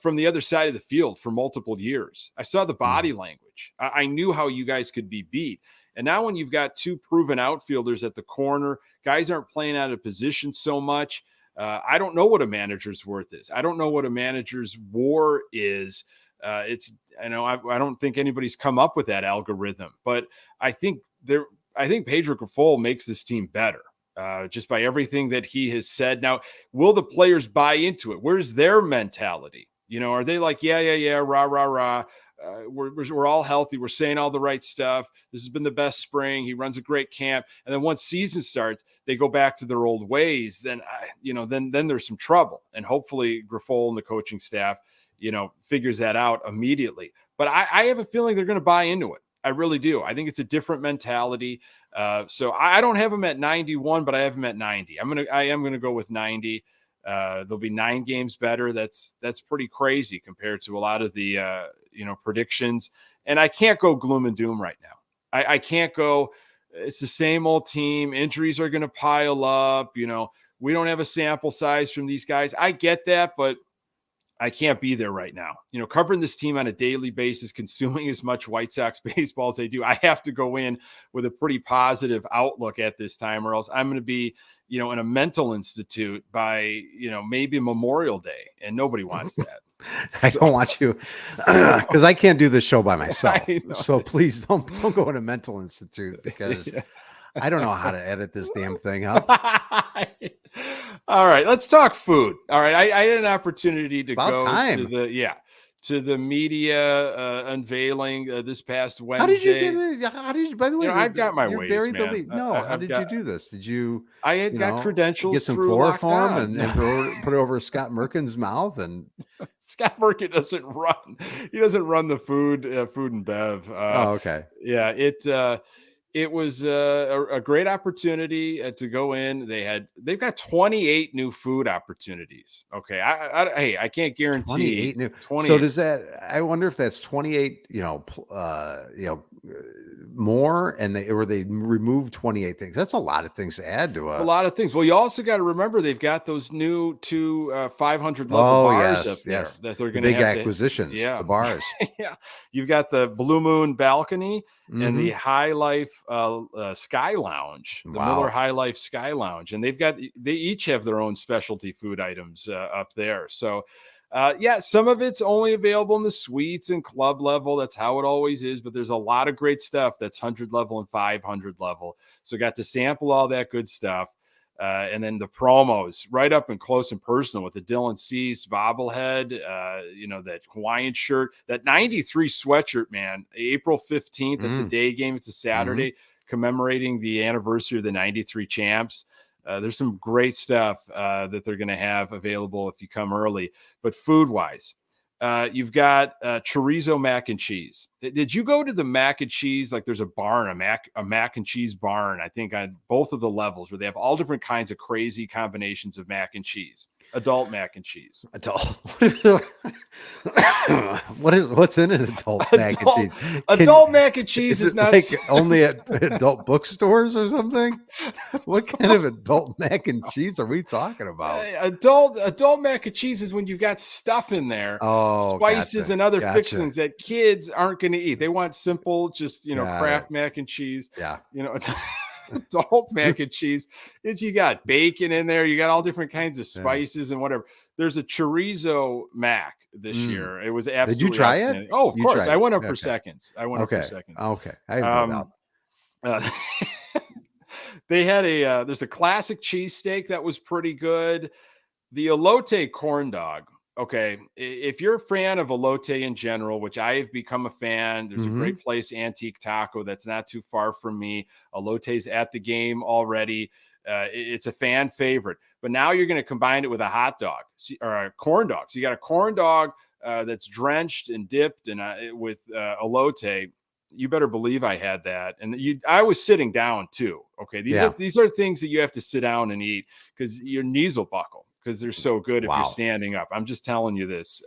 from the other side of the field for multiple years. I saw the body language. I knew how you guys could be beat. And now when you've got 2 proven outfielders at the corner, guys aren't playing out of position so much. I don't know what a manager's worth is. I don't know what a manager's WAR is. I don't think anybody's come up with that algorithm, but I think Pedro Grifol makes this team better. Just by everything that he has said. Now, will the players buy into it? Where's their mentality? Are they like, yeah, rah, rah, rah. We're all healthy. We're saying all the right stuff. This has been the best spring. He runs a great camp. And then once season starts, they go back to their old ways. Then there's some trouble. And hopefully Grifol and the coaching staff, figures that out immediately. But I have a feeling they're going to buy into it. I really do. I think it's a different mentality. So I don't have them at 91, but I have them at 90. I am going to go with 90. There'll be 9 games better. That's pretty crazy compared to a lot of the, predictions. And I can't go gloom and doom right now. I can't go, it's the same old team. Injuries are going to pile up. We don't have a sample size from these guys. I get that, but I can't be there right now. Covering this team on a daily basis, consuming as much White Sox baseball as they do, I have to go in with a pretty positive outlook at this time, or else I'm going to be, in a mental institute by, maybe Memorial Day, and nobody wants that. I don't want you, because I can't do this show by myself. So please don't go in a mental institute, because I don't know how to edit this damn thing up. All right, let's talk food. All right, I had an opportunity to go to the media unveiling this past Wednesday. How did you by the way, I've got my ways, man. How did you do this? Did you? I had got credentials. Get some chloroform and put it over Scott Merkin's mouth. And Scott Merkin doesn't run. He doesn't run the food and bev. Okay. Yeah, it was a great opportunity to go in. They've got 28 new food opportunities. Okay, I can't guarantee 28 new. 28. So does that? I wonder if that's 28. More, and they removed 28 things. That's a lot of things to add to a lot of things. Well, you also got to remember they've got those new 2 500 level bars up there that they're going to big acquisitions. The bars. Yeah, you've got the Blue Moon balcony and the High Life Sky Lounge, the Miller High Life Sky Lounge, and they each have their own specialty food items up there. So. Some of it's only available in the suites and club level. That's how it always is. But there's a lot of great stuff that's 100 level and 500 level. So got to sample all that good stuff. And then the promos right up and close and personal with the Dylan Cease bobblehead, that Hawaiian shirt, that 93 sweatshirt, man, April 15th. That's a day game. It's a Saturday commemorating the anniversary of the 93 champs. There's some great stuff that they're going to have available if you come early. But food-wise, you've got chorizo mac and cheese. Did you go to the mac and cheese? Like there's a barn, a mac and cheese barn, I think on both of the levels where they have all different kinds of crazy combinations of mac and cheese. Adult mac and cheese. Adult. What's in an adult mac and cheese? Adult mac and cheese is not like only at adult bookstores or something. What kind of adult mac and cheese are we talking about? Adult mac and cheese is when you've got stuff in there, spices and other fixings that kids aren't going to eat. They want simple, just Kraft mac and cheese. Yeah, adult mac and cheese is you got bacon in there, you got all different kinds of spices and whatever. There's a chorizo mac this year. It was absolutely. Did you try it? Oh, of course. I went up for seconds. Okay. They had there's a classic cheesesteak that was pretty good. The elote corn dog. Okay, if you're a fan of elote in general, which I have become a fan, there's a great place, Antique Taco, that's not too far from me. Elote's at the game already. It's a fan favorite. But now you're going to combine it with a hot dog or a corn dog. So you got a corn dog that's drenched and dipped and with elote. You better believe I had that. And I was sitting down too. Okay, these are things that you have to sit down and eat because your knees will buckle. Because they're so good if you're standing up. I'm just telling you this.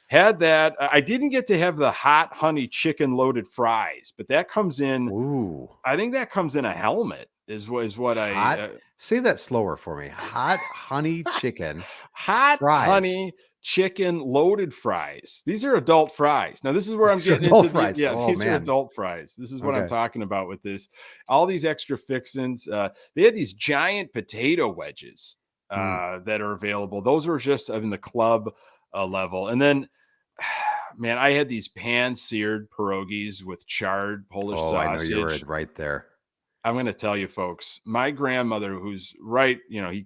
Had that. I didn't get to have the hot honey chicken loaded fries, but that comes in. Ooh. I think that comes in a helmet. Is what I say that slower for me. Hot honey chicken. Hot fries. Honey chicken loaded fries. These are adult fries. Now this is where I'm getting into fries. These are adult fries. This is what I'm talking about with this. All these extra fixins. They had these giant potato wedges. that are available. Those are just in the club level. And then, man, I had these pan-seared pierogies with charred Polish Oh, I know you were sausage. right there. I'm going to tell you, folks, my grandmother, who's right,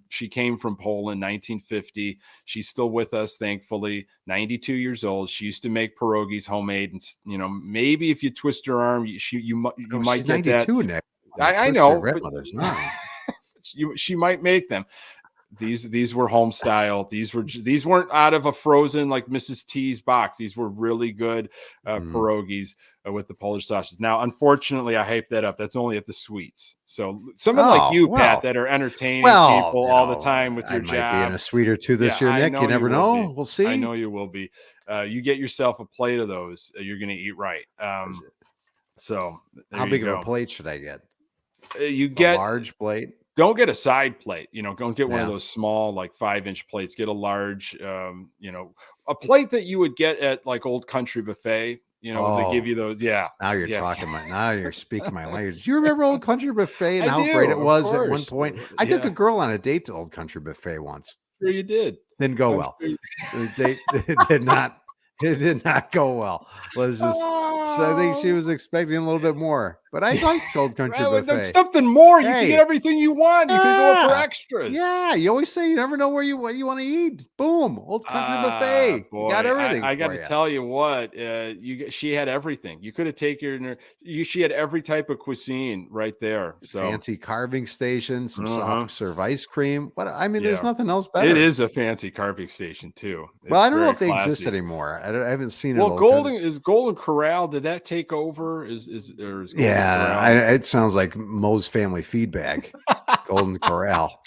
she came from Poland, 1950. She's still with us, thankfully, 92 years old. She used to make pierogies homemade. And, maybe if you twist her arm, you might She's get that. 92 now. I Twist your know, but grandmother's arm. she might make them. These were home style. These weren't out of a frozen like Mrs. T's box. These were really good pierogies with the Polish sausage. Now, unfortunately, I hyped that up. That's only at the sweets. So someone like you, Pat, that are entertaining people all the time with your job. I might be in a sweet or two this year, Nick. You never know. We'll see. I know you will be. You get yourself a plate of those. You're going to eat right. So how big of a plate should I get? You get a large plate. Don't get a side plate, don't get one of those small, like 5-inch plates. Get a large, a plate that you would get at like Old Country Buffet, they give you those. Yeah. Now you're talking now you're speaking my language. Do you remember Old Country Buffet and how great it was at one point? I took a girl on a date to Old Country Buffet once. Sure you did. Didn't go well. It did not go well. Let's just. So I think she was expecting a little bit more, but I liked Old Country Buffet. Something more. You can get everything you want. You can go for extras. Yeah, you always say you never know what you want to eat. Boom, Old Country Buffet. Boy, you got everything. I got to tell you what, she had everything. You could have taken her. She had every type of cuisine right there. So fancy carving station, some soft serve ice cream. What I mean, there's nothing else better. It is a fancy carving station too. Well, I don't know if they exist anymore. I haven't seen it. Well, Golden Corral. Did that take over? Is Golden Corral? It sounds like Moe's Family Feedback. Golden Corral.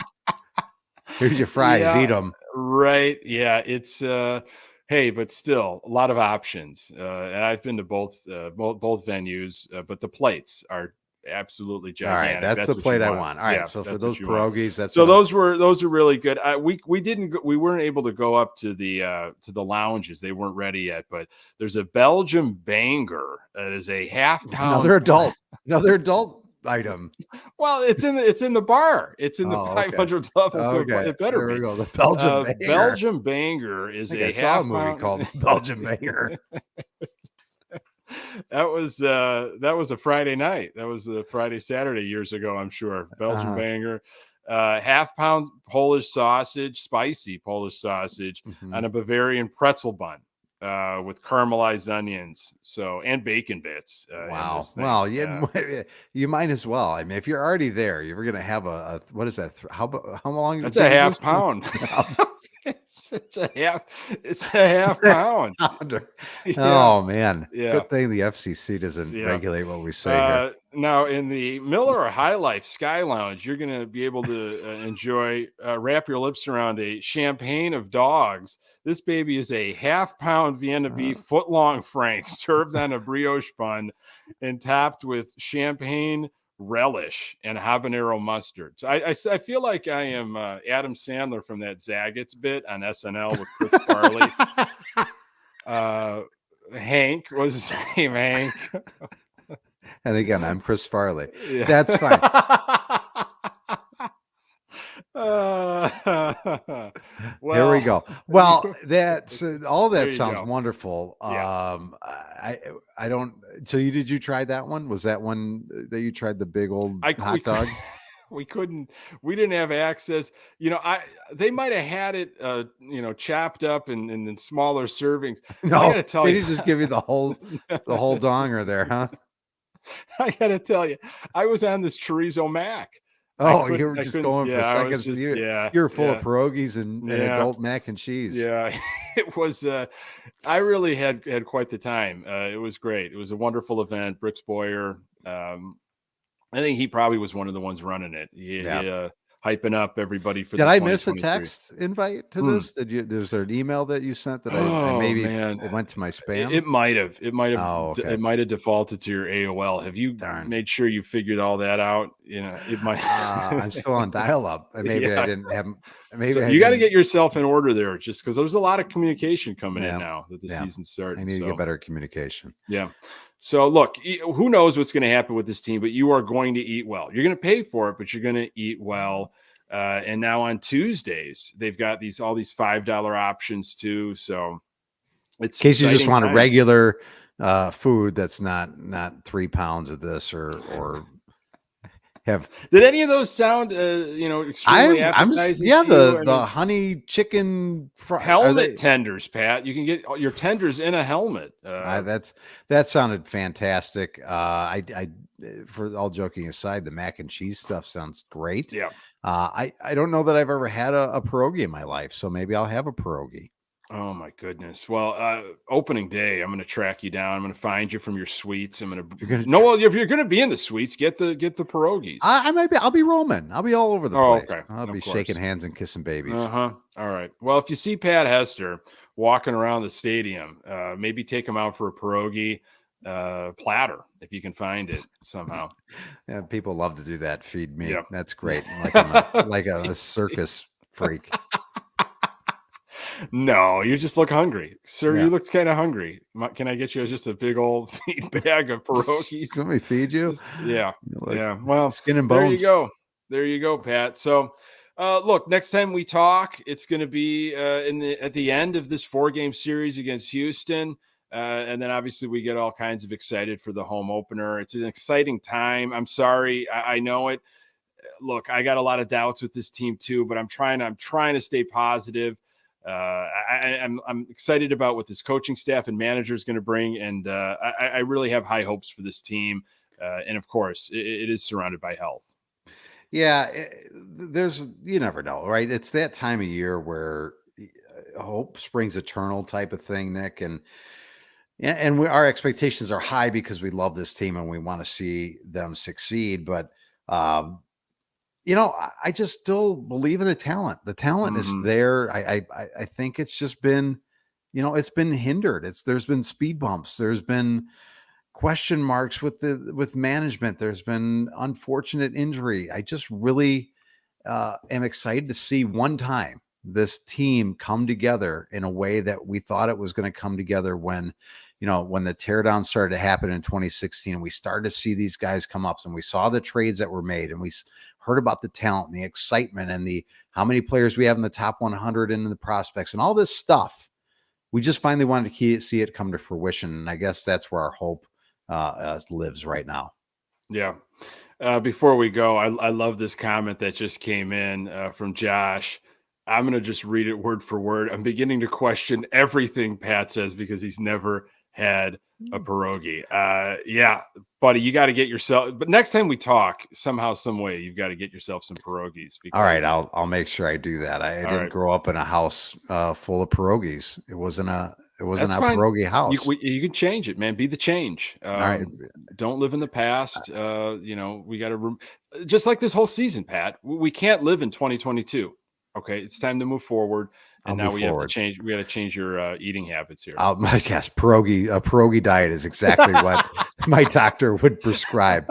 Here's your fries. Eat them. Right. Yeah. It's hey, but still a lot of options. And I've been to both venues, but the plates are absolutely gigantic. All right, that's the plate I want. All right, so for those pierogies, those are really good. We weren't able to go up to the lounges. They weren't ready yet, but there's a Belgian banger that is a half-pound. Another adult item. Well, it's in the bar. It's in the 500 level, so it better be. We go. The Belgian banger. Belgian banger is a half-pound movie called Belgian Banger. That was a Friday night. That was a Saturday years ago, I'm sure. Belgian banger, half-pound Polish sausage, spicy Polish sausage, on a Bavarian pretzel bun with caramelized onions, and bacon bits. Wow. Well, you might as well. I mean, if you're already there, you're going to have a what is that? How long? That's a half pound. It's a half pound. Oh man. Good thing the FCC doesn't regulate what we say here. Now in the Miller or High Life Sky Lounge, you're going to be able to enjoy, wrap your lips around a champagne of dogs. This baby is a half-pound Vienna beef foot-long frank served on a brioche bun and topped with champagne relish and habanero mustard. So I feel like I am Adam Sandler from that Zagat's bit on SNL with Chris Farley. Hank was his name, Hank. And again, I'm Chris Farley. Yeah. That's fine. Here we go. Well, that's all that sounds wonderful. Yeah. I don't. So did you try that one? Was that one that you tried, the big old hot dog? We didn't have access. They might have had it, chopped up in smaller servings. No, I gotta tell you, they didn't just give you the whole donger there, huh? I gotta tell you, I was on this chorizo mac. Oh, you were just going for seconds. You were full of pierogies and adult mac and cheese. Yeah, it was. I really had quite the time. It was great. It was a wonderful event. Brooks Boyer. I think he probably was one of the ones running it. He hyping up everybody for. Did I miss a text invite to this? Was there an email that you sent that it went to my spam? It might have. It might have defaulted to your AOL. Have you made sure you figured all that out? It might. I'm still on dial-up. Maybe I didn't have. Maybe you got to get yourself in order there, just because there's a lot of communication coming in now that the season's starting. I need to get better communication. Yeah. So look, who knows what's going to happen with this team, but you are going to eat well. You're going to pay for it, but you're going to eat well. And now on Tuesdays, they've got all these $5 options too. So it's in case you just want time. a regular food that's not 3 pounds of this or have. Did any of those sound, extremely appetizing Yeah, to you? the honey chicken are Helmet they? tenders, Pat. You can get your tenders in a helmet. That sounded fantastic. I for all joking aside, the mac and cheese stuff sounds great. Yeah. I don't know that I've ever had a pierogi in my life, so maybe I'll have a pierogi. Oh my goodness. Well, opening day, I'm going to track you down. I'm going to find you from your suites. I'm going to well, if you're going to be in the suites, get the pierogies. I might be. I'll be roaming. I'll be all over the place. Okay. I'll be shaking hands and kissing babies. All right. Well, if you see Pat Hester walking around the stadium, maybe take him out for a pierogi platter if you can find it somehow. Yeah, people love to do that. Feed me. Yep. That's great. Like a circus freak. No, you just look hungry, sir. Yeah. You look kind of hungry. Can I get you just a big old feed bag of pierogies? Let me feed you. Yeah. Well, skin and bones. There you go, Pat. So, look, next time we talk, it's going to be at the end of this 4-game series against Houston, and then obviously we get all kinds of excited for the home opener. It's an exciting time. I'm sorry, I know it. Look, I got a lot of doubts with this team too, but I'm trying to stay positive. I'm excited about what this coaching staff and manager is going to bring, and I really have high hopes for this team. And of course, it is surrounded by health. Yeah, you never know, right? It's that time of year where hope springs eternal type of thing, Nick, and our expectations are high because we love this team and we want to see them succeed. But I just still believe in the talent. The talent is there. I think it's just been, it's been hindered. There's been speed bumps. There's been question marks with management. There's been unfortunate injury. I just really am excited to see one time this team come together in a way that we thought it was going to come together when the teardown started to happen in 2016, and we started to see these guys come up, and we saw the trades that were made, and we heard about the talent and the excitement and how many players we have in the top 100 and the prospects and all this stuff. We just finally wanted to see it come to fruition. And I guess that's where our hope lives right now. Yeah. Before we go, I love this comment that just came in from Josh. I'm going to just read it word for word. I'm beginning to question everything Pat says because he's never had a pierogi. Yeah, buddy, you got to get yourself. But next time we talk, somehow, some way, you've got to get yourself some pierogies. All right, I'll make sure I do that. I didn't grow up in a house full of pierogies. It wasn't a pierogi house. You can change it, man. Be the change. All right. Don't live in the past. We got to just like this whole season, Pat. We can't live in 2022. Okay, it's time to move forward. And now we have to change. We got to change your eating habits here. Yes, a pierogi diet is exactly what my doctor would prescribe.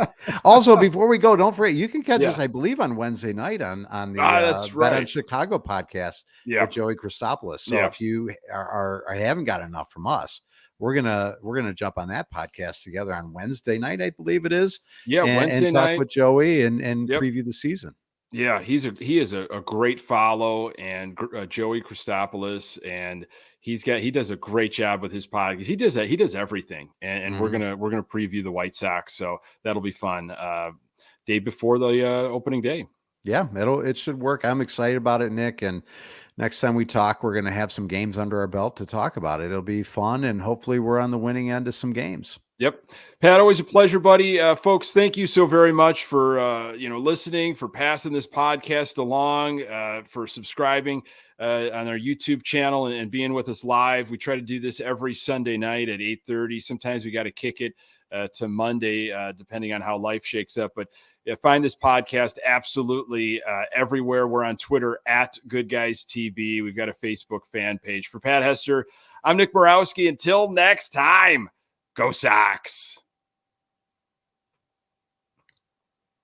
Also, before we go, don't forget you can catch us, I believe, on Wednesday night on the that's right. Bet on Chicago podcast with Joey Christopoulos. So if you are haven't got enough from us, we're gonna jump on that podcast together on Wednesday night, I believe it is. Yeah, Wednesday and night talk with Joey and preview the season. Yeah, he is a great follow, and Joey Christopoulos, and he does a great job with his podcast. He does everything, and we're gonna preview the White Sox, so that'll be fun. Day before the opening day. Yeah, it should work. I'm excited about it, Nick. And next time we talk, we're gonna have some games under our belt to talk about it. It'll be fun, and hopefully we're on the winning end of some games. Yep. Pat, always a pleasure, buddy. Folks, thank you so very much for, listening, for passing this podcast along, for subscribing on our YouTube channel and being with us live. We try to do this every Sunday night at 8:30. Sometimes we got to kick it to Monday, depending on how life shakes up. But find this podcast absolutely everywhere. We're on Twitter at Good Guys TB. We've got a Facebook fan page. For Pat Hester, I'm Nick Murawski. Until next time. Go Sox!